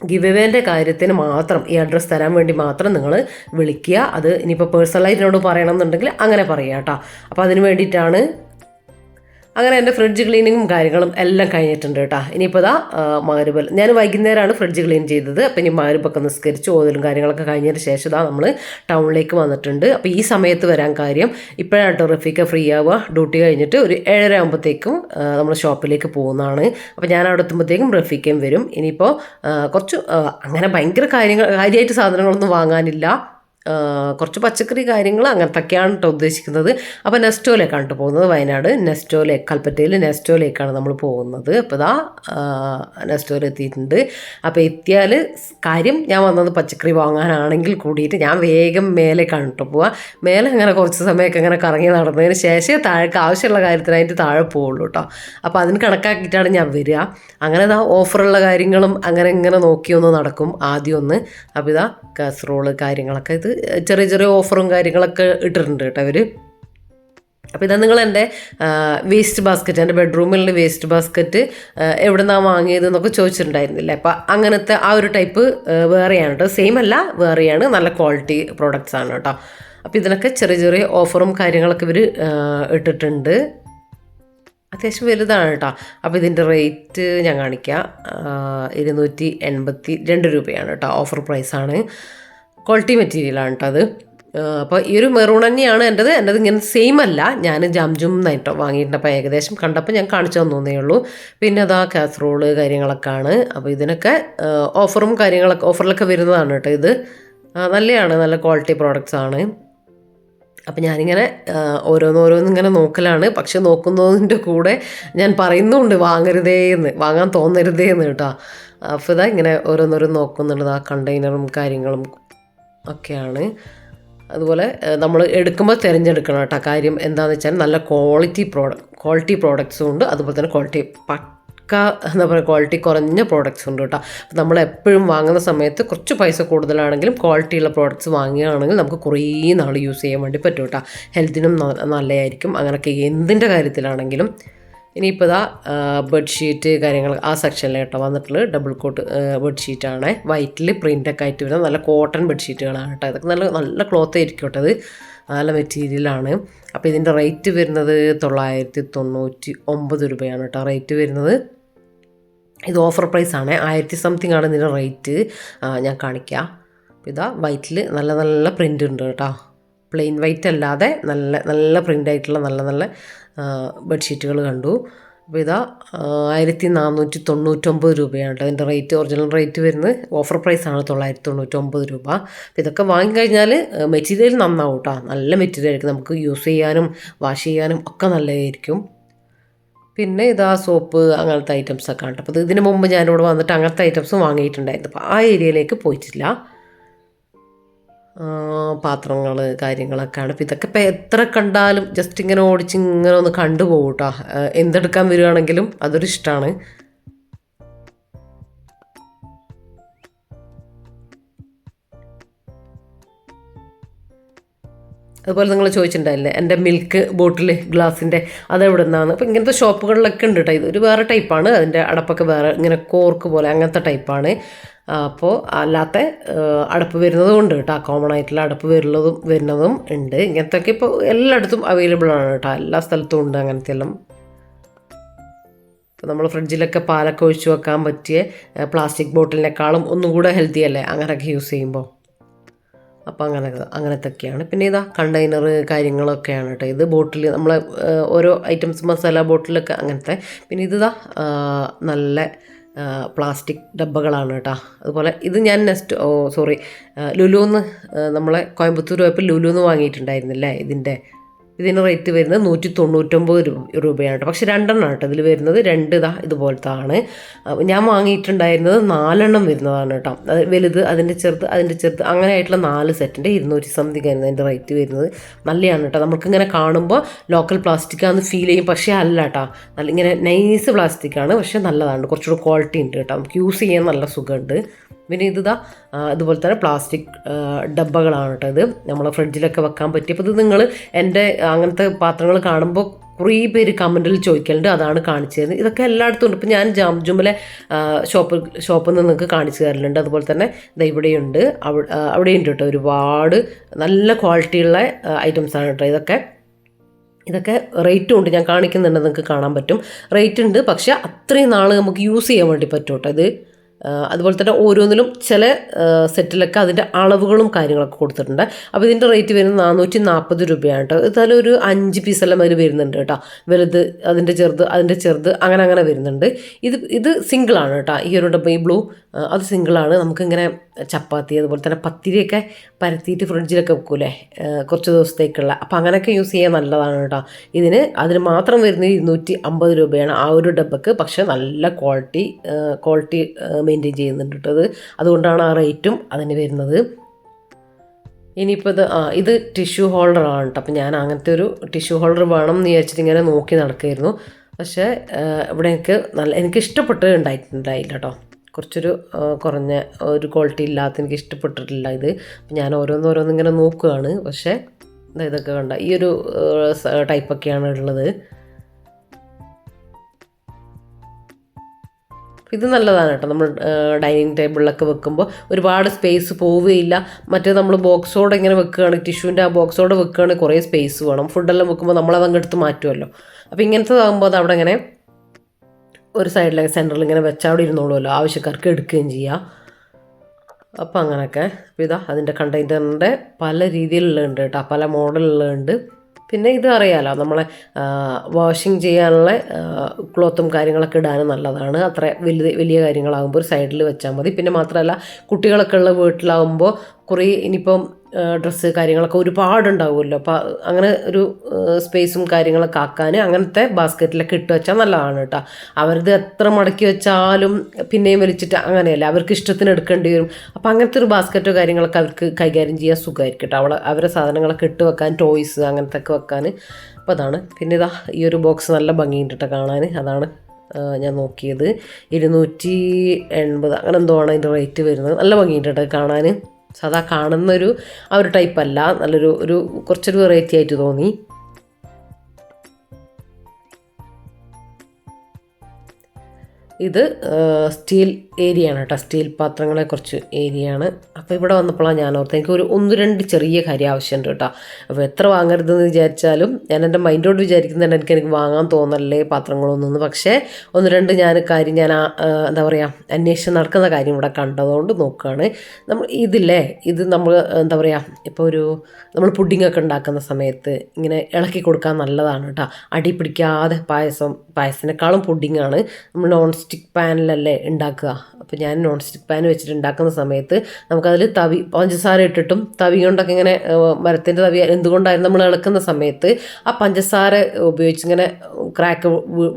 ഗിവ് അവേൻ്റെ കാര്യത്തിന് മാത്രം ഈ അഡ്രസ്സ് തരാൻ വേണ്ടി മാത്രം നിങ്ങൾ വിളിക്കുക. അത് ഇനിയിപ്പോൾ പേഴ്സണലായിട്ട് എന്നോട് പറയണമെന്നുണ്ടെങ്കിൽ അങ്ങനെ പറയുക കേട്ടോ. അപ്പോൾ അതിന് വേണ്ടിയിട്ടാണ് അങ്ങനെ എൻ്റെ ഫ്രിഡ്ജ് ക്ലീനിങ്ങും കാര്യങ്ങളും എല്ലാം കഴിഞ്ഞിട്ടുണ്ട് കേട്ടോ. ഇനിയിപ്പോൾ ഇതാ മഗ്‌രിബ്, ഞാൻ വൈകുന്നേരമാണ് ഫ്രിഡ്ജ് ക്ലീൻ ചെയ്തത്. അപ്പോൾ ഇനി മഗ്‌രിബൊക്കെ നിസ്കരിച്ച് ഓതലും കാര്യങ്ങളൊക്കെ കഴിഞ്ഞതിന് ശേഷം ഇതാ നമ്മൾ ടൗണിലേക്ക് വന്നിട്ടുണ്ട്. അപ്പോൾ ഈ സമയത്ത് വരാൻ കാര്യം, ഇപ്പോഴാണ് റഫീക്ക ഫ്രീ ആവുക. ഡ്യൂട്ടി കഴിഞ്ഞിട്ട് ഒരു 7:30 ആകുമ്പോഴത്തേക്കും നമ്മൾ ഷോപ്പിലേക്ക് പോകുന്നതാണ്. അപ്പോൾ ഞാൻ അവിടെ എത്തുമ്പോഴത്തേക്കും റഫീക്കയും വരും. ഇനിയിപ്പോൾ കുറച്ച് അങ്ങനെ ഭയങ്കര കാര്യമായിട്ട് സാധനങ്ങളൊന്നും വാങ്ങാനില്ല. കുറച്ച് പച്ചക്കറി കാര്യങ്ങൾ അങ്ങനത്തൊക്കെയാണ് കേട്ടോ ഉദ്ദേശിക്കുന്നത്. അപ്പോൾ നെസ്റ്റോയിലേക്കാണ് കേട്ടോ പോകുന്നത്. വയനാട് നെസ്റ്റോയിലേക്ക്, കൽപ്പറ്റയിൽ നെസ്റ്റോയിലേക്കാണ് നമ്മൾ പോകുന്നത്. അപ്പോൾ ഇതാ നെസ്റ്റോയിൽ എത്തിയിട്ടുണ്ട്. അപ്പോൾ എത്തിയാൽ കാര്യം, ഞാൻ വന്നത് പച്ചക്കറി വാങ്ങാനാണെങ്കിൽ കൂടിയിട്ട് ഞാൻ വേഗം മേലേക്കാണ് കേട്ടോ പോവുക. മേലെ അങ്ങനെ കുറച്ച് സമയമൊക്കെ ഇങ്ങനെ കറങ്ങി നടന്നതിന് ശേഷം താഴേക്ക് ആവശ്യമുള്ള കാര്യത്തിനായിട്ട് താഴെ പോവുള്ളൂ കേട്ടോ. അപ്പോൾ അതിന് കണക്കാക്കിയിട്ടാണ് ഞാൻ വരിക. അങ്ങനെ ഇതാ ഓഫറുള്ള കാര്യങ്ങളും അങ്ങനെ ഇങ്ങനെ നോക്കിയൊന്ന് നടക്കും ആദ്യം ഒന്ന്. അപ്പോൾ ഇതാ കാസറോള് കാര്യങ്ങളൊക്കെ, ഇത് ചെറിയ ചെറിയ ഓഫറും കാര്യങ്ങളൊക്കെ ഇട്ടിട്ടുണ്ട് കേട്ടോ അവർ. അപ്പോൾ ഇതാ നിങ്ങൾ എൻ്റെ വേസ്റ്റ് ബാസ്ക്കറ്റ്, എൻ്റെ ബെഡ്റൂമിലുള്ള വേസ്റ്റ് ബാസ്ക്കറ്റ് എവിടെ നിന്നാണ് വാങ്ങിയത് എന്നൊക്കെ ചോദിച്ചിട്ടുണ്ടായിരുന്നില്ല. അപ്പോൾ അങ്ങനത്തെ ആ ഒരു ടൈപ്പ് വേറെയാണ് കേട്ടോ, സെയിം അല്ല, വേറെയാണ്, നല്ല ക്വാളിറ്റി പ്രോഡക്റ്റ്സ് ആണ് കേട്ടോ. അപ്പോൾ ഇതിനൊക്കെ ചെറിയ ചെറിയ ഓഫറും കാര്യങ്ങളൊക്കെ ഇവർ ഇട്ടിട്ടുണ്ട്. അത്യാവശ്യം വലുതാണ് കേട്ടോ. അപ്പോൾ ഇതിൻ്റെ റേറ്റ് ഞാൻ കാണിക്കാം. 282 രൂപയാണ് കേട്ടോ, ഓഫർ പ്രൈസാണ്. ക്വാളിറ്റി മെറ്റീരിയലാണ് കേട്ടോ അത്. അപ്പോൾ ഈ ഒരു മെറൂൺ തന്നെയാണ് എൻ്റെത് ഇങ്ങനെ സെയിം അല്ല, ഞാൻ ജംജും എന്നായിട്ടോ വാങ്ങിയിട്ടുണ്ട്. അപ്പോൾ ഏകദേശം കണ്ടപ്പോൾ ഞാൻ കാണിച്ചു തന്നേ ഉള്ളൂ. പിന്നെ അതാ കാസറോള് കാര്യങ്ങളൊക്കെയാണ്. അപ്പോൾ ഇതിനൊക്കെ ഓഫറും കാര്യങ്ങളൊക്കെ ഓഫറിലൊക്കെ വരുന്നതാണ് കേട്ടോ. ഇത് നല്ലതാണ്, നല്ല ക്വാളിറ്റി പ്രോഡക്റ്റ്സ് ആണ്. അപ്പം ഞാനിങ്ങനെ ഓരോന്നിങ്ങനെ നോക്കലാണ്. പക്ഷെ നോക്കുന്നതിൻ്റെ കൂടെ ഞാൻ പറയുന്നുണ്ട് വാങ്ങാൻ തോന്നരുതേന്ന് കേട്ടോ. അപ്പോൾ ഇതാ ഇങ്ങനെ ഓരോന്നോരോന്ന് നോക്കുന്നുണ്ട്. ആ കണ്ടെയ്നറും കാര്യങ്ങളും ഒക്കെയാണ്. അതുപോലെ നമ്മൾ എടുക്കുമ്പോൾ തിരഞ്ഞെടുക്കണം കേട്ടോ. കാര്യം എന്താണെന്ന് വെച്ചാൽ നല്ല ക്വാളിറ്റി പ്രോഡക്റ്റ്സും ഉണ്ട്, അതുപോലെ തന്നെ എന്താ പറയുക, ക്വാളിറ്റി കുറഞ്ഞ പ്രോഡക്റ്റ്സ് ഉണ്ട് കേട്ടോ. അപ്പോൾ നമ്മൾ എപ്പോഴും വാങ്ങുന്ന സമയത്ത് കുറച്ച് പൈസ കൂടുതലാണെങ്കിലും ക്വാളിറ്റിയുള്ള പ്രോഡക്റ്റ്സ് വാങ്ങുകയാണെങ്കിൽ നമുക്ക് കുറേ നാൾ യൂസ് ചെയ്യാൻ വേണ്ടി പറ്റും കേട്ടോ. ഹെൽത്തിനും നല്ലതായിരിക്കും. അങ്ങനെയൊക്കെ എന്തിൻ്റെ കാര്യത്തിലാണെങ്കിലും. ഇനിയിപ്പോൾ ഇതാ ബെഡ്ഷീറ്റ് കാര്യങ്ങൾ ആ സെക്ഷനിൽ കേട്ടോ വന്നിട്ടുള്ളത്. ഡബിൾ കോട്ട് ബെഡ്ഷീറ്റാണ്, വൈറ്റിൽ പ്രിൻ്റൊക്കെ ആയിട്ട് വരുന്ന നല്ല കോട്ടൺ ബെഡ്ഷീറ്റുകളാണ് കേട്ടോ. ഇതൊക്കെ നല്ല ക്ലോത്ത് ആയിരിക്കും കേട്ടോ, അത് നല്ല മെറ്റീരിയലാണ്. അപ്പോൾ ഇതിൻ്റെ റേറ്റ് വരുന്നത് 999 രൂപയാണ് കേട്ടോ റേറ്റ് വരുന്നത്. ഇത് ഓഫർ പ്രൈസാണ്, 1000 സംതിങ് ആണ് ഇതിൻ്റെ റേറ്റ്. ഞാൻ കാണിക്കാം. അപ്പോൾ ഇതാ വൈറ്റിൽ നല്ല പ്രിൻ്റ് ഉണ്ട് കേട്ടോ. പ്ലെയിൻ വൈറ്റ് അല്ലാതെ നല്ല പ്രിൻ്റ് ആയിട്ടുള്ള നല്ല ബെഡ്ഷീറ്റുകൾ കണ്ടു. അപ്പോൾ ഇതാ 1499 രൂപയാണ് കേട്ടോ അതിൻ്റെ റേറ്റ്. ഒറിജിനൽ റേറ്റ് വരുന്നത്, ഓഫർ പ്രൈസാണ് 999 രൂപ. അപ്പോൾ ഇതൊക്കെ വാങ്ങിക്കഴിഞ്ഞാൽ മെറ്റീരിയൽ നന്നാവും കേട്ടോ. നല്ല മെറ്റീരിയൽ ആയിരിക്കും, നമുക്ക് യൂസ് ചെയ്യാനും വാഷ് ചെയ്യാനും ഒക്കെ നല്ലതായിരിക്കും. പിന്നെ ഇതാ സോപ്പ് അങ്ങനത്തെ ഐറ്റംസൊക്കെ ഉണ്ട്. അപ്പോൾ ഇതിന് മുമ്പ് ഞാനിവിടെ വന്നിട്ട് അങ്ങനത്തെ ഐറ്റംസും വാങ്ങിയിട്ടുണ്ടായിരുന്നു. അപ്പോൾ ആ ഏരിയയിലേക്ക് പോയിട്ടില്ല. പാത്രങ്ങൾ കാര്യങ്ങളൊക്കെയാണ്. അപ്പോൾ ഇതൊക്കെ ഇപ്പോൾ എത്ര കണ്ടാലും ജസ്റ്റ് ഇങ്ങനെ ഓടിച്ച് ഇങ്ങനെ ഒന്ന് കണ്ടുപോകും കേട്ടോ. എന്തെടുക്കാൻ വരികയാണെങ്കിലും അതൊരു ഇഷ്ടമാണ്. അതുപോലെ നിങ്ങൾ ചോദിച്ചിട്ടുണ്ടായില്ലേ എൻ്റെ മിൽക്ക് ബോട്ടിൽ ഗ്ലാസിൻ്റെ അതെവിടെ നിന്നാണ്. അപ്പോൾ ഇങ്ങനത്തെ ഷോപ്പുകളിലൊക്കെ ഉണ്ട് കേട്ടോ. ഇതൊരു വേറെ ടൈപ്പാണ്, അതിൻ്റെ അടപ്പൊക്കെ വേറെ ഇങ്ങനെ കോർക്ക് പോലെ അങ്ങനത്തെ ടൈപ്പാണ്. അപ്പോൾ അല്ലാത്ത അടപ്പ് വരുന്നതും ഉണ്ട് കേട്ടോ. കോമൺ ആയിട്ടുള്ള അടപ്പ് വരുന്നതും ഉണ്ട്. ഇങ്ങനത്തെയൊക്കെ ഇപ്പോൾ എല്ലായിടത്തും അവൈലബിൾ ആണ് കേട്ടോ, എല്ലാ സ്ഥലത്തും ഉണ്ട് അങ്ങനത്തെ എല്ലാം. ഇപ്പോൾ നമ്മൾ ഫ്രിഡ്ജിലൊക്കെ പാലൊക്കെ ഒഴിച്ച് വെക്കാൻ പറ്റിയ പ്ലാസ്റ്റിക് ബോട്ടിലിനേക്കാളും ഒന്നും കൂടെ ഹെൽത്തി അല്ലേ അങ്ങനെയൊക്കെ യൂസ് ചെയ്യുമ്പോൾ. അപ്പോൾ അങ്ങനത്തൊക്കെയാണ്. പിന്നെ ഇതാ കണ്ടെയ്നർ കാര്യങ്ങളൊക്കെയാണ് കേട്ടോ. ഇത് ബോട്ടിൽ നമ്മളെ ഓരോ ഐറ്റംസ് മസാല ബോട്ടിലൊക്കെ അങ്ങനത്തെ. പിന്നെ ഇതാ നല്ല പ്ലാസ്റ്റിക് ഡബ്ബകളാണ് കേട്ടോ. അതുപോലെ ഇത് ഞാൻ ലുലുന്ന് നമ്മളെ കോയമ്പത്തൂർ പോയപ്പോൾ ലുലുന്ന് വാങ്ങിയിട്ടുണ്ടായിരുന്നില്ലേ. ഇതിൻ്റെ റേറ്റ് വരുന്നത് 199 രൂപയാണ് കേട്ടോ. പക്ഷെ 2 എണ്ണം കേട്ടോ ഇതിൽ വരുന്നത്. 2 ഇതുപോലത്തെ ആണ്. ഞാൻ വാങ്ങിയിട്ടുണ്ടായിരുന്നത് 4 എണ്ണം വരുന്നതാണ് കേട്ടോ. അത് വലുത്, അതിൻ്റെ ചെറുത് അങ്ങനെ ആയിട്ടുള്ള 4 സെറ്റിൻ്റെ 200 സംതിങ് ആയിരുന്നു അതിൻ്റെ റേറ്റ് വരുന്നത്. നല്ലതാണ് കേട്ടോ. നമുക്കിങ്ങനെ കാണുമ്പോൾ ലോക്കൽ പ്ലാസ്റ്റിക്കാണെന്ന് ഫീൽ ചെയ്യും, പക്ഷേ അല്ല കേട്ടോ. നല്ല ഇങ്ങനെ നൈസ് പ്ലാസ്റ്റിക്കാണ്, പക്ഷേ നല്ലതാണ്, കുറച്ചുകൂടെ ക്വാളിറ്റി ഉണ്ട് കേട്ടോ. നമുക്ക് യൂസ് ചെയ്യാൻ നല്ല സുഖമുണ്ട്. പിന്നെ ഇതുപോലെ തന്നെ പ്ലാസ്റ്റിക് ഡബ്ബകളാണ് കേട്ടോ. ഇത് നമ്മളെ ഫ്രിഡ്ജിലൊക്കെ വെക്കാൻ പറ്റിയ. അപ്പോൾ ഇത് നിങ്ങൾ എൻ്റെ അങ്ങനത്തെ പാത്രങ്ങൾ കാണുമ്പോൾ കുറേ പേര് കമൻറ്റിൽ ചോദിക്കലുണ്ട്, അതാണ് കാണിച്ചു തരുന്നത്. ഇതൊക്കെ എല്ലായിടത്തും ഉണ്ട്. ഇപ്പോൾ ഞാൻ ജാംജുമിലെ ഷോപ്പിൽ നിന്ന് നിങ്ങൾക്ക് കാണിച്ചു തരലുണ്ട്. അതുപോലെ തന്നെ ഇവിടെയുണ്ട്, അവിടെയുണ്ട് കേട്ടോ. ഒരുപാട് നല്ല ക്വാളിറ്റിയുള്ള ഐറ്റംസാണ് കേട്ടോ ഇതൊക്കെ. ഇതൊക്കെ റേറ്റും ഉണ്ട്, ഞാൻ കാണിക്കുന്നുണ്ട്, നിങ്ങൾക്ക് കാണാൻ പറ്റും. റേറ്റ് ഉണ്ട്, പക്ഷേ അത്രയും നാൾ നമുക്ക് യൂസ് ചെയ്യാൻ വേണ്ടി പറ്റും കേട്ടോ ഇത്. അതുപോലെ തന്നെ ഓരോന്നിലും ചില സെറ്റിലൊക്കെ അതിൻ്റെ അളവുകളും കാര്യങ്ങളൊക്കെ കൊടുത്തിട്ടുണ്ട്. അപ്പോൾ ഇതിൻ്റെ റേറ്റ് വരുന്നത് 440 രൂപയാണ് കേട്ടോ. ഇതായാലും ഒരു 5 പീസെല്ലാം അതിൽ വരുന്നുണ്ട് കേട്ടോ. വലുത്, അതിൻ്റെ ചെറുത് അങ്ങനെ വരുന്നുണ്ട്. ഇത് സിംഗിളാണ് കേട്ടോ. ഈ ഒരു ഡബ്ബ, ഈ ബ്ലൂ, അത് സിംഗിളാണ്. നമുക്കിങ്ങനെ ചപ്പാത്തി അതുപോലെ തന്നെ പത്തിരിയൊക്കെ പരത്തിയിട്ട് ഫ്രിഡ്ജിലൊക്കെ വെക്കൂലേ കുറച്ച് ദിവസത്തേക്കുള്ള, അപ്പോൾ അങ്ങനെയൊക്കെ യൂസ് ചെയ്യാൻ നല്ലതാണ് കേട്ടോ. അതിന് മാത്രം വരുന്നത് 250 രൂപയാണ് ആ ഒരു ഡബ്ബക്ക്. പക്ഷേ നല്ല ക്വാളിറ്റി മെയിൻറ്റെയിൻ ചെയ്യുന്നുണ്ട് കേട്ടോ അത്. അതുകൊണ്ടാണ് ആ റേറ്റും അതിന് വരുന്നത്. ഇനിയിപ്പോൾ ഇത് ടിഷ്യൂ ഹോൾഡറാണ് കേട്ടോ. അപ്പോൾ ഞാൻ അങ്ങനത്തെ ഒരു ടിഷ്യൂ ഹോൾഡർ വേണം എന്ന് വിചാരിച്ചിട്ട് ഇങ്ങനെ നോക്കി നടക്കുമായിരുന്നു. പക്ഷേ ഇവിടെ എനിക്ക് ഇഷ്ടപ്പെട്ട് ഉണ്ടായിട്ടുണ്ടായില്ല കേട്ടോ. കുറച്ചൊരു കുറഞ്ഞ ഒരു ക്വാളിറ്റി ഇല്ലാത്ത, എനിക്ക് ഇഷ്ടപ്പെട്ടിട്ടില്ല ഇത്. അപ്പം ഞാൻ ഓരോന്നിങ്ങനെ നോക്കുകയാണ്. പക്ഷേ ഇതൊക്കെ കണ്ട ഈ ഒരു ടൈപ്പൊക്കെയാണ് ഉള്ളത്. ഇത് നല്ലതാണ് കേട്ടോ. നമ്മൾ ഡൈനിങ് ടേബിളിലൊക്കെ വെക്കുമ്പോൾ ഒരുപാട് സ്പേസ് പോവുകയില്ല. മറ്റേ നമ്മൾ ബോക്സോടെ ഇങ്ങനെ വെക്കുകയാണെങ്കിൽ, ടിഷ്യൂവിൻ്റെ ആ ബോക്സോടെ വെക്കുകയാണെങ്കിൽ കുറേ സ്പേസ് വേണം. ഫുഡെല്ലാം വെക്കുമ്പോൾ നമ്മളതങ്ങ് എടുത്ത് മാറ്റുമല്ലോ. അപ്പോൾ ഇങ്ങനത്തതാകുമ്പോൾ അത് അവിടെ ഇങ്ങനെ ഒരു സൈഡിലേക്ക് സെൻറ്ററിൽ ഇങ്ങനെ വെച്ചാൽ അവിടെ ഇരുന്നോളുമല്ലോ, ആവശ്യക്കാർക്ക് എടുക്കുകയും ചെയ്യാം. അപ്പോൾ അങ്ങനെയൊക്കെ. അപ്പോൾ അതിൻ്റെ കണ്ടെയ്നറിൻ്റെ പല രീതിയിലുള്ളതുണ്ട് കേട്ടോ, പല മോഡലുള്ളതുണ്ട്. പിന്നെ ഇത് അറിയാമല്ലോ, നമ്മളെ വാഷിങ് ചെയ്യാനുള്ള ക്ലോത്തും കാര്യങ്ങളൊക്കെ ഇടാനും നല്ലതാണ്. അത്ര വലിയ കാര്യങ്ങളാകുമ്പോൾ ഒരു സൈഡിൽ വെച്ചാൽ മതി. പിന്നെ മാത്രമല്ല, കുട്ടികളൊക്കെ ഉള്ള വീട്ടിലാകുമ്പോൾ കുറേ ഇനിയിപ്പം ഡ്രസ്സ് കാര്യങ്ങളൊക്കെ ഒരുപാടുണ്ടാവുമല്ലോ. അപ്പോൾ അങ്ങനെ ഒരു സ്പേസും കാര്യങ്ങളൊക്കെ ആക്കാൻ അങ്ങനത്തെ ബാസ്ക്കറ്റിലൊക്കെ ഇട്ട് വെച്ചാൽ നല്ലതാണ് കേട്ടോ. അവരത് എത്ര മടക്കി വെച്ചാലും പിന്നെയും വലിച്ചിട്ട് അങ്ങനെയല്ല, അവർക്ക് ഇഷ്ടത്തിന് എടുക്കേണ്ടി വരും. അപ്പോൾ അങ്ങനത്തെ ഒരു ബാസ്ക്കറ്റോ കാര്യങ്ങളൊക്കെ അവർക്ക് കൈകാര്യം ചെയ്യാൻ സുഖമായിരിക്കും കേട്ടോ. അവരെ സാധനങ്ങളൊക്കെ ഇട്ട് വെക്കാൻ, ടോയ്സ് അങ്ങനത്തെ ഒക്കെ വെക്കാൻ. അപ്പോൾ അതാണ്. പിന്നെ ഈ ഒരു ബോക്സ് നല്ല ഭംഗിയുണ്ട് കേട്ടോ കാണാൻ. അതാണ് ഞാൻ നോക്കിയത്. 280 അങ്ങനെ എന്തോ ആണ് അതിൻ്റെ റേറ്റ് വരുന്നത്. നല്ല ഭംഗിയുണ്ട് കേട്ടോ കാണാൻ. സാധാ കാണുന്നൊരു ആ ഒരു ടൈപ്പല്ല, നല്ലൊരു കുറച്ചൊരു വെറൈറ്റി ആയിട്ട് തോന്നി. ഇത് സ്റ്റീൽ ഏരിയയാണ് കേട്ടോ, സ്റ്റീൽ പാത്രങ്ങളെ കുറച്ച് ഏരിയയാണ്. അപ്പോൾ ഇവിടെ വന്നപ്പോഴാണ് ഞാൻ ഓർത്ത് എനിക്ക് 1-2 ചെറിയ കാര്യം ആവശ്യമുണ്ട് കേട്ടോ. അപ്പോൾ എത്ര വാങ്ങരുതെന്ന് വിചാരിച്ചാലും ഞാൻ എൻ്റെ മൈൻഡോട് വിചാരിക്കുന്നുണ്ട് എനിക്ക് വാങ്ങാൻ തോന്നല്ലേ പാത്രങ്ങളൊന്നും. പക്ഷേ 1-2 കാര്യം ഞാൻ എന്താ പറയുക, അന്വേഷിച്ച് നടക്കുന്ന കാര്യം ഇവിടെ കണ്ടതുകൊണ്ട് നോക്കുകയാണ്. ഇത് നമ്മൾ എന്താ പറയുക, ഇപ്പോൾ നമ്മൾ പുഡിങ്ങൊക്കെ ഉണ്ടാക്കുന്ന സമയത്ത് ഇങ്ങനെ ഇളക്കി കൊടുക്കാൻ നല്ലതാണ് കേട്ടോ. അടി പിടിക്കാതെ പായസത്തിനേക്കാളും പുഡിങ്ങാണ്. നമ്മൾ നോൺ സ്റ്റിക്ക് പാനിലല്ലേ ഉണ്ടാക്കുക. അപ്പോൾ ഞാൻ നോൺ സ്റ്റിക്ക് പാൻ വെച്ചിട്ട് ഉണ്ടാക്കുന്ന സമയത്ത് നമുക്കതിൽ പഞ്ചസാര ഇട്ടിട്ടും തവി കൊണ്ടൊക്കെ ഇങ്ങനെ മരത്തിൻ്റെ തവി എന്തുകൊണ്ടായിരുന്നു നമ്മൾ ഇളക്കുന്ന സമയത്ത് ആ പഞ്ചസാര ഉപയോഗിച്ച് ഇങ്ങനെ ക്രാക്ക്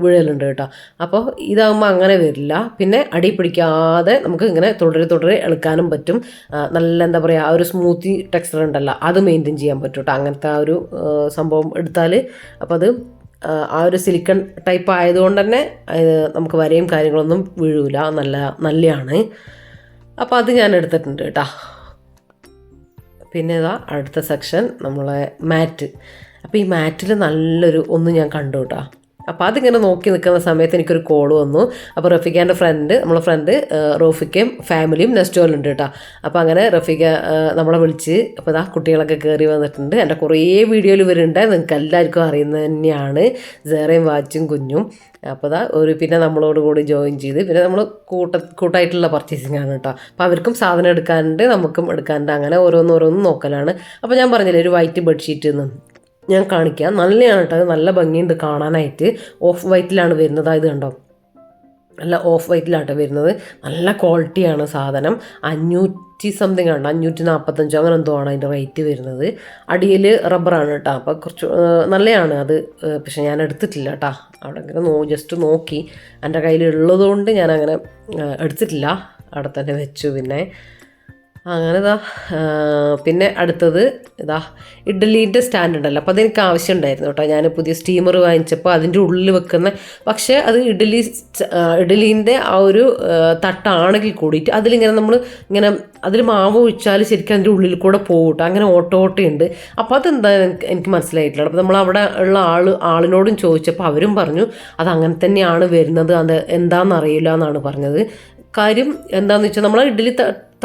വീഴലുണ്ട് കേട്ടോ. അപ്പോൾ ഇതാകുമ്പോൾ അങ്ങനെ വരില്ല. പിന്നെ അടി പിടിക്കാതെ നമുക്ക് ഇങ്ങനെ തുടരെ ഇളക്കാനും പറ്റും. നല്ല എന്താ പറയുക, ആ ഒരു സ്മൂത്തി ടെക്സ്ചർ ഉണ്ടല്ലോ, അത് മെയിൻറ്റെയിൻ ചെയ്യാൻ പറ്റും കേട്ടോ അങ്ങനത്തെ ആ ഒരു സംഭവം എടുത്താൽ. അപ്പോൾ അത് ആ ഒരു സിലിക്കൺ ടൈപ്പ് ആയതുകൊണ്ട് തന്നെ നമുക്ക് വരയും കാര്യങ്ങളൊന്നും വീഴൂല, നല്ലതാണ്. അപ്പോൾ അത് ഞാൻ എടുത്തിട്ടുണ്ട് കേട്ടോ. പിന്നെ അടുത്ത സെക്ഷൻ നമ്മളെ മാറ്റ്. അപ്പോൾ ഈ മാറ്റിൽ ഒന്ന് ഞാൻ കണ്ടു കേട്ടോ. അപ്പോൾ അതിങ്ങനെ നോക്കി നിൽക്കുന്ന സമയത്ത് എനിക്കൊരു കോൾ വന്നു. അപ്പോൾ റഫീഖാൻ്റെ നമ്മളെ ഫ്രണ്ട് റോഫിക്കയും ഫാമിലിയും നെസ്റ്റോയിലുണ്ട് കേട്ടോ. അപ്പോൾ അങ്ങനെ റഫീഖ നമ്മളെ വിളിച്ച്, അപ്പോൾ കുട്ടികളൊക്കെ കയറി വന്നിട്ടുണ്ട്. എൻ്റെ കുറേ വീഡിയോയിൽ വരുന്നുണ്ട്, നിങ്ങൾക്ക് എല്ലാവർക്കും അറിയുന്നത് തന്നെയാണ്, സേറയും വാച്ചും കുഞ്ഞും. അപ്പോൾ പിന്നെ നമ്മളോട് കൂടി ജോയിൻ ചെയ്ത്, പിന്നെ നമ്മൾ കൂട്ടായിട്ടുള്ള പർച്ചേസിങ് ആണ് കേട്ടോ. അപ്പോൾ അവർക്കും സാധനം എടുക്കാനുണ്ട്, നമുക്കും എടുക്കാനുണ്ട്, അങ്ങനെ ഓരോന്നോരോന്നും നോക്കലാണ്. അപ്പോൾ ഞാൻ പറഞ്ഞില്ലേ, ഒരു വൈറ്റ് ബെഡ്ഷീറ്റ് ഞാൻ കാണിക്കാം. നല്ലതാണ് കേട്ടോ, അത് നല്ല ഭംഗിയുണ്ട് കാണാനായിട്ട്. ഓഫ് വൈറ്റിലാണ് വരുന്നത്. ഇത് കണ്ടോ, നല്ല ഓഫ് വൈറ്റിലാട്ടോ വരുന്നത്. നല്ല ക്വാളിറ്റിയാണ് സാധനം. 500 സംതിങ് ആണ്, 545 അങ്ങനെ എന്തോ ആണ് അതിൻ്റെ റേറ്റ് വരുന്നത്. അടിയിൽ റബ്ബറാണ് കേട്ടോ. അപ്പോൾ കുറച്ച് നല്ലതാണ് അത്. പക്ഷെ ഞാൻ എടുത്തിട്ടില്ല കേട്ടോ. അവിടെ ഇങ്ങനെ ജസ്റ്റ് നോക്കി, എൻ്റെ കയ്യിലുള്ളതുകൊണ്ട് ഞാനങ്ങനെ എടുത്തിട്ടില്ല, അവിടെ തന്നെ വെച്ചു. അങ്ങനെ പിന്നെ അടുത്തത് ഇഡ്ഡലീൻ്റെ സ്റ്റാൻഡ് ഉണ്ടല്ലോ. അപ്പോൾ അതെനിക്ക് ആവശ്യമുണ്ടായിരുന്നു കേട്ടോ. ഞാൻ പുതിയ സ്റ്റീമർ വാങ്ങിച്ചപ്പോൾ അതിൻ്റെ ഉള്ളിൽ വെക്കുന്ന, പക്ഷേ അത് ഇഡ്ഡലീൻ്റെ ആ ഒരു തട്ടാണെങ്കിൽ കൂടിയിട്ട് അതിലിങ്ങനെ നമ്മൾ അതിൽ മാവ് ഒഴിച്ചാൽ ശരിക്കും അതിൻ്റെ ഉള്ളിൽ കൂടെ പോകും കേട്ടോ. അങ്ങനെ ഓട്ടോട്ടുണ്ട്. അപ്പോൾ അതെന്താ എനിക്ക് മനസ്സിലായിട്ടില്ല. അപ്പോൾ നമ്മൾ അവിടെ ഉള്ള ആളിനോടും ചോദിച്ചപ്പോൾ അവരും പറഞ്ഞു അത് അങ്ങനെ തന്നെയാണ് വരുന്നത്, അത് എന്താണെന്ന് അറിയില്ല എന്നാണ് പറഞ്ഞത്. കാര്യം എന്താണെന്ന് വെച്ചാൽ നമ്മൾ ഇഡ്ഡലി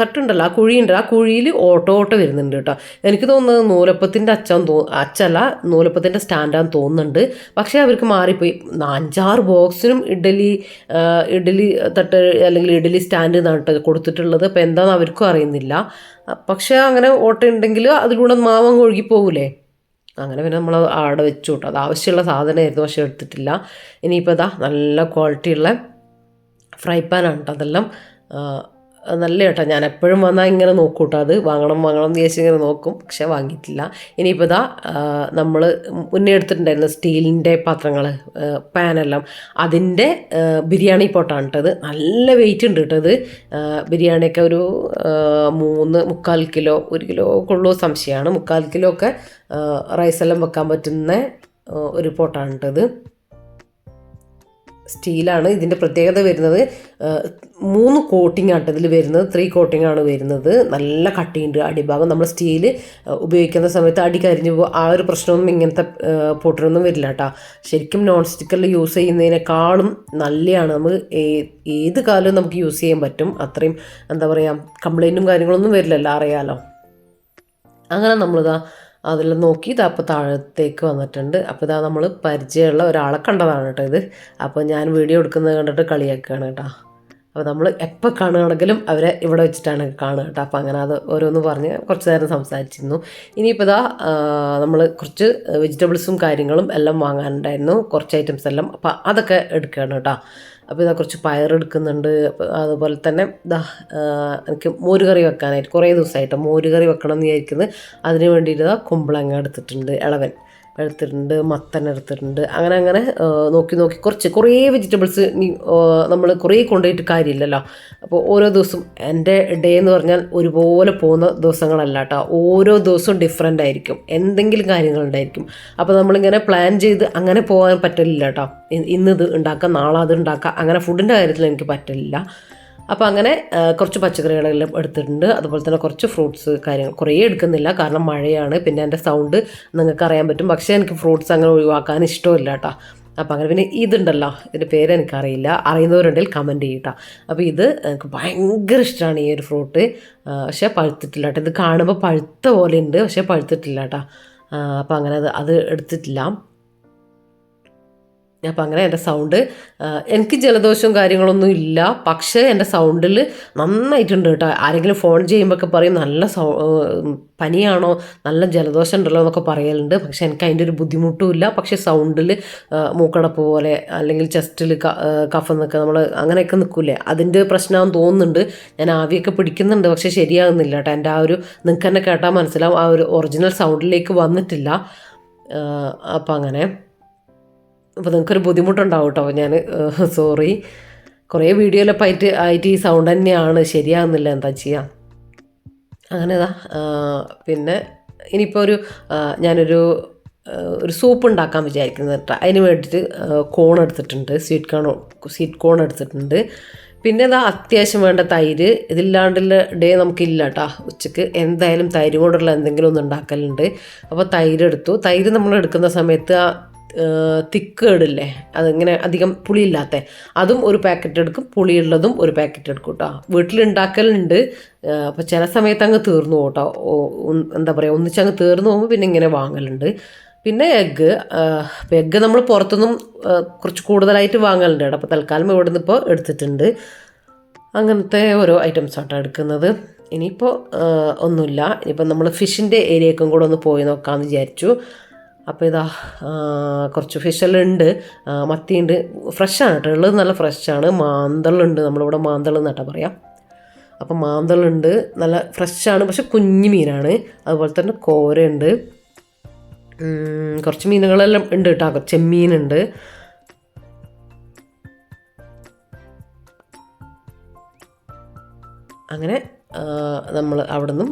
തട്ടുണ്ടല്ലോ, ആ കുഴിയുണ്ട്, ആ കുഴിയിൽ ഓട്ടോ വരുന്നുണ്ട് കേട്ടോ. എനിക്ക് തോന്നുന്നത് നൂലപ്പത്തിൻ്റെ അച്ചല്ല, നൂലപ്പത്തിൻ്റെ സ്റ്റാൻഡാന്ന് തോന്നുന്നുണ്ട്. പക്ഷേ അവർക്ക് മാറിപ്പോയി. 5-6 ബോക്സിനും ഇഡ്ഡലി തട്ട് അല്ലെങ്കിൽ ഇഡ്ഡലി സ്റ്റാൻഡ് എന്നാണ് കൊടുത്തിട്ടുള്ളത്. അപ്പോൾ എന്താണെന്ന് അവർക്കും അറിയുന്നില്ല. പക്ഷേ അങ്ങനെ ഓട്ടോ ഉണ്ടെങ്കിൽ അതിലൂടെ മാവങ്ങ് ഒഴുകി പോകൂലേ. അങ്ങനെ പിന്നെ നമ്മൾ ആടെ വെച്ചു കേട്ടോ. അത് ആവശ്യമുള്ള സാധനമായിരുന്നു, പക്ഷേ എടുത്തിട്ടില്ല. ഇനിയിപ്പോൾ ഇതാ നല്ല ക്വാളിറ്റിയുള്ള ഫ്രൈ പാനാണ് കേട്ടോ. അതെല്ലാം നല്ല കേട്ടോ. ഞാൻ എപ്പോഴും വന്നാൽ ഇങ്ങനെ നോക്കും കേട്ടോ, അത് വാങ്ങണം എന്ന് വിചാരിച്ച് ഇങ്ങനെ നോക്കും, പക്ഷേ വാങ്ങിയിട്ടില്ല. ഇനിയിപ്പോൾ ഇതാ നമ്മൾ മുന്നേ എടുത്തിട്ടുണ്ടായിരുന്നു സ്റ്റീലിൻ്റെ പാത്രങ്ങൾ, പാനെല്ലാം, അതിൻ്റെ ബിരിയാണി പോട്ടാണ് കേട്ടത്. നല്ല വെയിറ്റ് ഉണ്ട് കേട്ടത്. ബിരിയാണിയൊക്കെ ഒരു 3-3/4 കിലോ, 1 കിലോ കൊള്ളൂ സംശയമാണ്. 3/4 കിലോ ഒക്കെ റൈസെല്ലാം വെക്കാൻ പറ്റുന്ന ഒരു പോട്ടാണ് കേട്ടത്. സ്റ്റീലാണ്. ഇതിൻ്റെ പ്രത്യേകത വരുന്നത് 3 കോട്ടിംഗ് ആണ് ഇതിൽ വരുന്നത്. 3 കോട്ടിംഗ് ആണ് വരുന്നത്. നല്ല കട്ടിയുണ്ട് അടിഭാഗം. നമ്മൾ സ്റ്റീൽ ഉപയോഗിക്കുന്ന സമയത്ത് അടി കരിഞ്ഞു പോകും. ആ ഒരു പ്രശ്നമൊന്നും ഇങ്ങനത്തെ പോട്ടിനൊന്നും വരില്ല കേട്ടോ. ശരിക്കും നോൺ സ്റ്റിക്കറിൽ യൂസ് ചെയ്യുന്നതിനേക്കാളും നല്ലതാണ്. നമുക്ക് ഏത് കാലവും നമുക്ക് യൂസ് ചെയ്യാൻ പറ്റും. അത്രയും എന്താ പറയുക, കംപ്ലൈൻറ്റും കാര്യങ്ങളൊന്നും വരില്ലല്ലോ, അറിയാമല്ലോ. അങ്ങനെ നമ്മളിതാ അതെല്ലാം നോക്കി ഇതാ അപ്പോൾ താഴത്തേക്ക് വന്നിട്ടുണ്ട്. അപ്പോൾ ഇതാ നമ്മൾ പരിചയമുള്ള ഒരാളെ കണ്ടതാണ് കേട്ടോ ഇത്. അപ്പോൾ ഞാൻ വീഡിയോ എടുക്കുന്നത് കണ്ടിട്ട് കളിയാക്കുകയാണ് കേട്ടോ. അപ്പോൾ നമ്മൾ എപ്പോൾ കാണുകയാണെങ്കിലും അവരെ ഇവിടെ വെച്ചിട്ടാണ് കാണുക കേട്ടോ. അപ്പോൾ അങ്ങനെ അത് ഓരോന്ന് പറഞ്ഞ് കുറച്ച് നേരം സംസാരിച്ചിരുന്നു. ഇനിയിപ്പോൾ ഇതാ നമ്മൾ കുറച്ച് വെജിറ്റബിൾസും കാര്യങ്ങളും എല്ലാം വാങ്ങാനുണ്ടായിരുന്നു, കുറച്ച് ഐറ്റംസ് എല്ലാം. അപ്പോൾ അതൊക്കെ എടുക്കുകയാണ് കേട്ടോ. അപ്പോൾ ഇതാ കുറച്ച് പയറെടുക്കുന്നുണ്ട്. അതുപോലെ തന്നെ ഇതാ എനിക്ക് മോരുകറി വെക്കാനായിട്ട് കുറേ ദിവസമായിട്ട് മോരുകറി വെക്കണം എന്ന് വിചാരിക്കുന്നത്. അതിന് വേണ്ടിയിട്ട് ഇതാ കുമ്പളങ്ങ എടുത്തിട്ടുണ്ട്, ഇളവൻ എടുത്തിട്ടുണ്ട്, മത്തൻ എടുത്തിട്ടുണ്ട്. അങ്ങനെ നോക്കി കുറേ വെജിറ്റബിൾസ് നമ്മൾ കുറേ കൊണ്ടുപോയിട്ട് കാര്യമില്ലല്ലോ. അപ്പോൾ ഓരോ ദിവസം എൻ്റെ ഡേ എന്ന് പറഞ്ഞാൽ ഒരുപോലെ പോകുന്ന ദിവസങ്ങളല്ല കേട്ടോ. ഓരോ ദിവസവും ഡിഫറെൻ്റ് ആയിരിക്കും, എന്തെങ്കിലും കാര്യങ്ങളുണ്ടായിരിക്കും. അപ്പോൾ നമ്മളിങ്ങനെ പ്ലാൻ ചെയ്ത് അങ്ങനെ പോകാൻ പറ്റില്ല കേട്ടോ. ഇന്നത് ഉണ്ടാക്കാം, നാളെ അത് ഉണ്ടാക്കാം, അങ്ങനെ ഫുഡിൻ്റെ കാര്യത്തിൽ എനിക്ക് പറ്റില്ല. അപ്പോൾ അങ്ങനെ കുറച്ച് പച്ചക്കറികളെല്ലാം എടുത്തിട്ടുണ്ട്. അതുപോലെ തന്നെ കുറച്ച് ഫ്രൂട്ട്സ് കാര്യങ്ങൾ കുറേ എടുക്കുന്നില്ല, കാരണം മഴയാണ്. പിന്നെ എൻ്റെ സൗണ്ട് നിങ്ങൾക്ക് അറിയാൻ പറ്റും, പക്ഷേ എനിക്ക് ഫ്രൂട്ട്സ് അങ്ങനെ ഒഴിവാക്കാൻ ഇഷ്ടമില്ല കേട്ടോ. അപ്പോൾ അങ്ങനെ പിന്നെ ഇതുണ്ടല്ലോ, ഇതിൻ്റെ പേര് എനിക്കറിയില്ല, അറിയുന്നവരുണ്ടെങ്കിൽ കമൻറ്റ് ചെയ്യട്ടോ. അപ്പോൾ ഇത് എനിക്ക് ഭയങ്കര ഇഷ്ടമാണ് ഈ ഒരു ഫ്രൂട്ട്. പക്ഷേ പഴുത്തിട്ടില്ല കേട്ടോ. ഇത് കാണുമ്പോൾ പഴുത്ത പോലെ ഉണ്ട്, പക്ഷേ പഴുത്തിട്ടില്ല കേട്ടോ. അപ്പോൾ അങ്ങനെ അത് എടുത്തിട്ടില്ല. അപ്പം അങ്ങനെ എൻ്റെ സൗണ്ട്, എനിക്ക് ജലദോഷവും കാര്യങ്ങളൊന്നും ഇല്ല, പക്ഷേ എൻ്റെ സൗണ്ടിൽ നന്നായിട്ടുണ്ട് കേട്ടോ. ആരെങ്കിലും ഫോൺ ചെയ്യുമ്പോഴൊക്കെ പറയും നല്ല പനിയാണോ, നല്ല ജലദോഷം ഉണ്ടല്ലോ എന്നൊക്കെ പറയലുണ്ട്. പക്ഷേ എനിക്ക് അതിൻ്റെ ഒരു ബുദ്ധിമുട്ടും ഇല്ല. പക്ഷേ സൗണ്ടിൽ മൂക്കടപ്പ് പോലെ അല്ലെങ്കിൽ ചെസ്റ്റിൽ കഫം നിൽക്കുക, നമ്മൾ അങ്ങനെയൊക്കെ നിൽക്കില്ലേ, അതിൻ്റെ പ്രശ്നമാണെന്ന് തോന്നുന്നുണ്ട്. ഞാൻ ആവിയൊക്കെ പിടിക്കുന്നുണ്ട്, പക്ഷേ ശരിയാകുന്നില്ല കേട്ടോ. എൻ്റെ ആ ഒരു നിങ്ങൾക്ക് തന്നെ കേട്ടാൽ മനസ്സിലാവും, ആ ഒരു ഒറിജിനൽ സൗണ്ടിലേക്ക് വന്നിട്ടില്ല. അപ്പം അങ്ങനെ അപ്പോൾ നിങ്ങൾക്കൊരു ബുദ്ധിമുട്ടുണ്ടാവും കേട്ടോ. ഞാൻ സോറി, കുറേ വീഡിയോയിലൊക്കെ ആയിട്ട് ഈ സൗണ്ട് തന്നെയാണ്, ശരിയാകുന്നില്ല, എന്താ ചെയ്യുക. അങ്ങനെ പിന്നെ ഇനിയിപ്പോൾ ഞാനൊരു സൂപ്പ് ഉണ്ടാക്കാൻ വിചാരിക്കുന്നത് കേട്ടോ. അതിന് വേണ്ടിയിട്ട് കോൺ എടുത്തിട്ടുണ്ട്, സ്വീറ്റ് കോൺ എടുത്തിട്ടുണ്ട്. പിന്നെ അത്യാവശ്യം വേണ്ട തൈര്. ഇതില്ലാണ്ടുള്ള ഡേ നമുക്കില്ല കേട്ടോ. ഉച്ചയ്ക്ക് എന്തായാലും തൈര് കൊണ്ടുള്ള എന്തെങ്കിലും ഒന്ന് ഉണ്ടാക്കലുണ്ട്. അപ്പോൾ തൈര് എടുത്തു. തൈര് നമ്മൾ എടുക്കുന്ന സമയത്ത് തിക്കേടില്ലേ, അതിങ്ങനെ അധികം പുളിയില്ലാത്ത അതും ഒരു പാക്കറ്റ് എടുക്കും, പുളിയുള്ളതും ഒരു പാക്കറ്റ് എടുക്കും കേട്ടോ. വീട്ടിലുണ്ടാക്കലുണ്ട്. അപ്പോൾ ചില സമയത്ത് അങ്ങ് തീർന്നു കേട്ടോ. എന്താ പറയുക, ഒന്നിച്ചങ്ങ് തീർന്നു പോകുമ്പോൾ പിന്നെ ഇങ്ങനെ വാങ്ങലുണ്ട്. പിന്നെ എഗ്ഗ് നമ്മൾ പുറത്തുനിന്നും കുറച്ച് കൂടുതലായിട്ട് വാങ്ങലുണ്ട് കേട്ടോ. അപ്പോൾ തൽക്കാലം ഇവിടെ നിന്ന് ഇപ്പോൾ എടുത്തിട്ടുണ്ട്. അങ്ങനത്തെ ഓരോ ഐറ്റംസ് ആട്ടോ എടുക്കുന്നത്. ഇനിയിപ്പോൾ ഒന്നുമില്ല. ഇനിയിപ്പോൾ നമ്മൾ ഫിഷിൻ്റെ ഏരിയക്കും കൂടെ ഒന്ന് പോയി നോക്കാമെന്ന് വിചാരിച്ചു. അപ്പോൾ ഇതാ കുറച്ച് ഫിഷെല്ലാം ഉണ്ട്. മത്തിയുണ്ട്, ഫ്രഷാണ് കേട്ടോ ഉള്ളത്, നല്ല ഫ്രഷാണ്. മാന്തളുണ്ട്, നമ്മളിവിടെ മാന്തൾ എന്നാട്ടാ പറയാം. അപ്പം മാന്തളുണ്ട്, നല്ല ഫ്രഷാണ്, പക്ഷെ കുഞ്ഞു മീനാണ്. അതുപോലെ തന്നെ കോരയുണ്ട്, കുറച്ച് മീനുകളെല്ലാം ഉണ്ട് കേട്ടോ. ചെമ്മീനുണ്ട്. അങ്ങനെ നമ്മൾ അവിടെ നിന്നും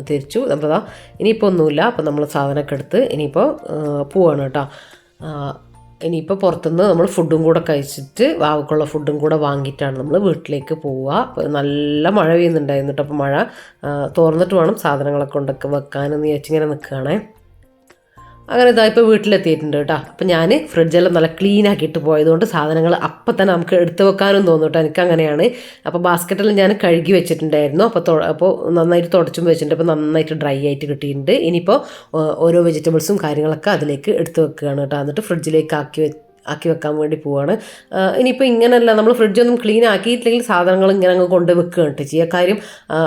തിരിച്ചു. അപ്പോൾ ഇനിയിപ്പോൾ ഒന്നുമില്ല. അപ്പോൾ നമ്മൾ സാധനമൊക്കെ എടുത്ത് ഇനിയിപ്പോൾ പോവാണ് കേട്ടോ. ഇനിയിപ്പോൾ പുറത്തുനിന്ന് നമ്മൾ ഫുഡും കൂടെ കഴിച്ചിട്ട് വാവക്കുള്ള ഫുഡും കൂടെ വാങ്ങിയിട്ടാണ് നമ്മൾ വീട്ടിലേക്ക് പോവുക. അപ്പോൾ നല്ല മഴ പെയ്യുന്നുണ്ടായിരുന്നു കേട്ടോ. അപ്പോൾ മഴ തോർന്നിട്ട് വേണം സാധനങ്ങളൊക്കെ കൊണ്ടൊക്കെ വെക്കാനെന്ന് വിചാരിച്ചിങ്ങനെ നിൽക്കുകയാണേ. അങ്ങനെ ഇതാ ഇപ്പോൾ വീട്ടിലെത്തിയിട്ടുണ്ട് കേട്ടോ. അപ്പം ഞാൻ ഫ്രിഡ്ജെല്ലാം നല്ല ക്ലീൻ ആക്കിയിട്ട് പോയതുകൊണ്ട് സാധനങ്ങൾ അപ്പം തന്നെ നമുക്ക് എടുത്തു വെക്കാനും തോന്നും കേട്ടോ. എനിക്കങ്ങനെയാണ്. അപ്പോൾ ബാസ്ക്കറ്റെല്ലാം ഞാൻ കഴുകി വെച്ചിട്ടുണ്ടായിരുന്നു. അപ്പോൾ നന്നായിട്ട് തുടച്ചും വെച്ചിട്ടുണ്ട്. അപ്പോൾ നന്നായിട്ട് ഡ്രൈ ആയിട്ട് കിട്ടിയിട്ടുണ്ട്. ഇനിയിപ്പോൾ ഓരോ വെജിറ്റബിൾസും കാര്യങ്ങളൊക്കെ അതിലേക്ക് എടുത്ത് വെക്കുകയാണ് കേട്ടോ. എന്നിട്ട് ഫ്രിഡ്ജിലേക്ക് ആക്കി വെക്കാൻ വേണ്ടി പോവാണ്. ഇനിയിപ്പോൾ ഇങ്ങനെയല്ല, നമ്മൾ ഫ്രിഡ്ജൊന്നും ക്ലീൻ ആക്കിയിട്ടില്ലെങ്കിൽ സാധനങ്ങൾ ഇങ്ങനെ അങ്ങ് കൊണ്ട് വെക്കുകയാണ് ചെയ്യുക. കാര്യം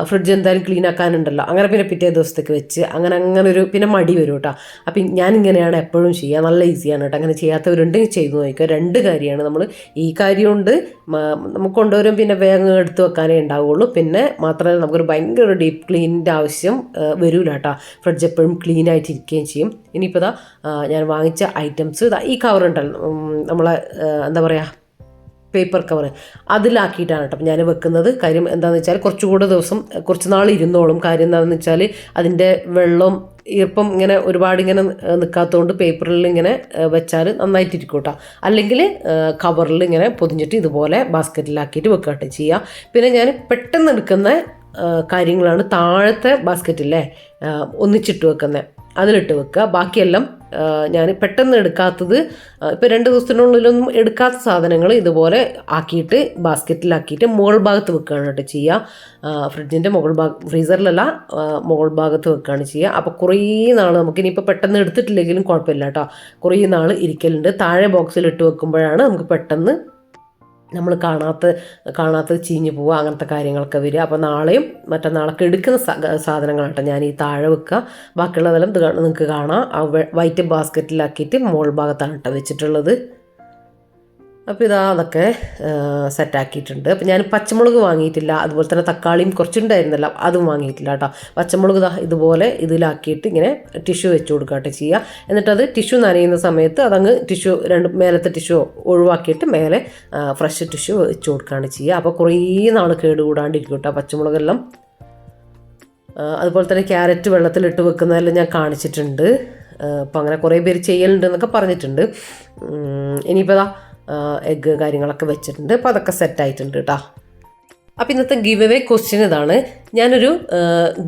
ഫ്രിഡ്ജ് എന്തായാലും ക്ലീൻ ആക്കാനുണ്ടല്ലോ. അങ്ങനെ പിന്നെ പിറ്റേ ദിവസത്തേക്ക് വെച്ച് അങ്ങനെ ഒരു പിന്നെ മടി വരും കേട്ടോ. അപ്പം ഞാനിങ്ങനെയാണ് എപ്പോഴും ചെയ്യുക. നല്ല ഈസിയാണ് കേട്ടോ. അങ്ങനെ ചെയ്യാത്തവരുണ്ടെങ്കിൽ ചെയ്തു നോക്കുക. രണ്ട് കാര്യമാണ്. നമ്മൾ ഈ കാര്യം കൊണ്ട് നമുക്ക് കൊണ്ടുവരും, പിന്നെ വേഗം എടുത്ത് വെക്കാനേ ഉണ്ടാവുള്ളൂ. പിന്നെ മാത്രമല്ല നമുക്കൊരു ഭയങ്കര ഡീപ്പ് ക്ലീനിൻ്റെ ആവശ്യം വരില്ല കേട്ടോ. ഫ്രിഡ്ജ് എപ്പോഴും ക്ലീൻ ആയിട്ടിരിക്കുകയും ചെയ്യും. ഇനിയിപ്പോൾ ഇതാ ഞാൻ വാങ്ങിച്ച ഐറ്റംസ് ഇതാ ഈ കവറുണ്ടല്ലോ, നമ്മളെ എന്താ പറയുക, പേപ്പർ കവർ, അതിലാക്കിയിട്ടാണ് കേട്ടോ അപ്പം ഞാൻ വെക്കുന്നത്. കാര്യം എന്താണെന്ന് വെച്ചാൽ കുറച്ചുകൂടെ ദിവസം കുറച്ച് നാൾ ഇരുന്നോളും. കാര്യം എന്താണെന്ന് വെച്ചാൽ അതിൻ്റെ വെള്ളം ഈർപ്പം ഇങ്ങനെ ഒരുപാട് ഇങ്ങനെ നിൽക്കാത്തതുകൊണ്ട് പേപ്പറിൽ ഇങ്ങനെ വെച്ചാൽ നന്നായിട്ടിരിക്കും കേട്ടോ. അല്ലെങ്കിൽ കവറിൽ ഇങ്ങനെ പൊതിഞ്ഞിട്ട് ഇതുപോലെ ബാസ്ക്കറ്റിലാക്കിയിട്ട് വെക്കട്ടെ ചെയ്യുക. പിന്നെ ഞാൻ പെട്ടെന്ന് എടുക്കുന്ന കാര്യങ്ങളാണ് താഴത്തെ ബാസ്ക്കറ്റില്ലേ ഒന്നിച്ചിട്ട് വെക്കുന്നത്, അതിലിട്ട് വെക്കുക. ബാക്കിയെല്ലാം ഞാൻ പെട്ടെന്ന് എടുക്കാത്തത്, ഇപ്പോൾ 2 ദിവസത്തിനുള്ളിലൊന്നും എടുക്കാത്ത സാധനങ്ങൾ ഇതുപോലെ ആക്കിയിട്ട് ബാസ്ക്കറ്റിലാക്കിയിട്ട് മുകൾ ഭാഗത്ത് വെക്കുകയാണ് കേട്ടോ ചെയ്യുക. ഫ്രിഡ്ജിൻ്റെ ഫ്രീസറിലല്ല, മുകൾ ഭാഗത്ത് വെക്കുകയാണ് ചെയ്യുക. അപ്പോൾ കുറേ നാൾ നമുക്കിനിയിപ്പോൾ പെട്ടെന്ന് എടുത്തിട്ടില്ലെങ്കിലും കുഴപ്പമില്ല കേട്ടോ. കുറേ നാൾ ഇരിക്കലുണ്ട്. താഴെ ബോക്സിൽ ഇട്ട് വെക്കുമ്പോഴാണ് നമുക്ക് പെട്ടെന്ന് നമ്മൾ കാണാത്ത ചീഞ്ഞ് പോവുക, അങ്ങനത്തെ കാര്യങ്ങളൊക്കെ വരിക. അപ്പോൾ നാളെയും മറ്റന്നാളൊക്കെ എടുക്കുന്ന സാധനങ്ങളാട്ടോ ഞാൻ ഈ താഴെ വെക്കുക. ബാക്കിയുള്ളതെല്ലാം നിങ്ങൾക്ക് കാണാം. വൈറ്റ് ബാസ്ക്കറ്റിലാക്കിയിട്ട് മുകൾ ഭാഗത്താണ് കേട്ടോ വെച്ചിട്ടുള്ളത്. അപ്പോൾ ഇതാ അതൊക്കെ സെറ്റാക്കിയിട്ടുണ്ട്. അപ്പോൾ ഞാൻ പച്ചമുളക് വാങ്ങിയിട്ടില്ല, അതുപോലെ തന്നെ തക്കാളിയും കുറച്ചുണ്ടായിരുന്നല്ലോ അതും വാങ്ങിയിട്ടില്ല കേട്ടോ. പച്ചമുളക് ഇതുപോലെ ഇതിലാക്കിയിട്ട് ഇങ്ങനെ ടിഷ്യൂ വെച്ച് കൊടുക്കുകട്ടെ ചെയ്യുക. എന്നിട്ടത് ടിഷ്യൂ നനയുന്ന സമയത്ത് അതങ്ങ് മേലത്തെ ടിഷ്യൂ ഒഴിവാക്കിയിട്ട് മേലെ ഫ്രഷ് ടിഷ്യൂ വെച്ച് കൊടുക്കുകയാണ് ചെയ്യുക. അപ്പോൾ കുറേ നാൾ കേടുകൂടാണ്ടിരിക്കും കേട്ടോ പച്ചമുളകെല്ലാം. അതുപോലെ തന്നെ ക്യാരറ്റ് വെള്ളത്തിലിട്ട് വെക്കുന്നതെല്ലാം ഞാൻ കാണിച്ചിട്ടുണ്ട്. അപ്പോൾ അങ്ങനെ കുറേ പേര് ചെയ്യലുണ്ട് എന്നൊക്കെ പറഞ്ഞിട്ടുണ്ട്. ഇനിയിപ്പോൾ എഗ്ഗ് കാര്യങ്ങളൊക്കെ വെച്ചിട്ടുണ്ട്. അപ്പോൾ അതൊക്കെ സെറ്റായിട്ടുണ്ട് കേട്ടോ. അപ്പോൾ ഇന്നത്തെ ഗിവ് അവേ ക്വസ്റ്റ്യൻ ഇതാണ്. ഞാനൊരു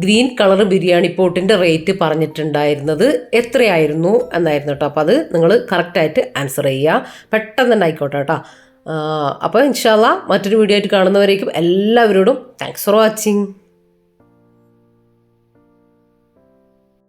ഗ്രീൻ കളർ ബിരിയാണി പോട്ടിൻ്റെ റേറ്റ് പറഞ്ഞിട്ടുണ്ടായിരുന്നത് എത്രയായിരുന്നു എന്നായിരുന്നു കേട്ടോ. അപ്പോൾ അത് നിങ്ങൾ കറക്റ്റായിട്ട് ആൻസർ ചെയ്യുക. പെട്ടെന്ന് തന്നെ ആയിക്കോട്ടെ കേട്ടോ. അപ്പോൾ ഇൻഷാ അല്ലാഹ് മറ്റൊരു വീഡിയോ ആയിട്ട് കാണുന്നവരേക്കും എല്ലാവരോടും താങ്ക്സ് ഫോർ വാച്ചിങ്.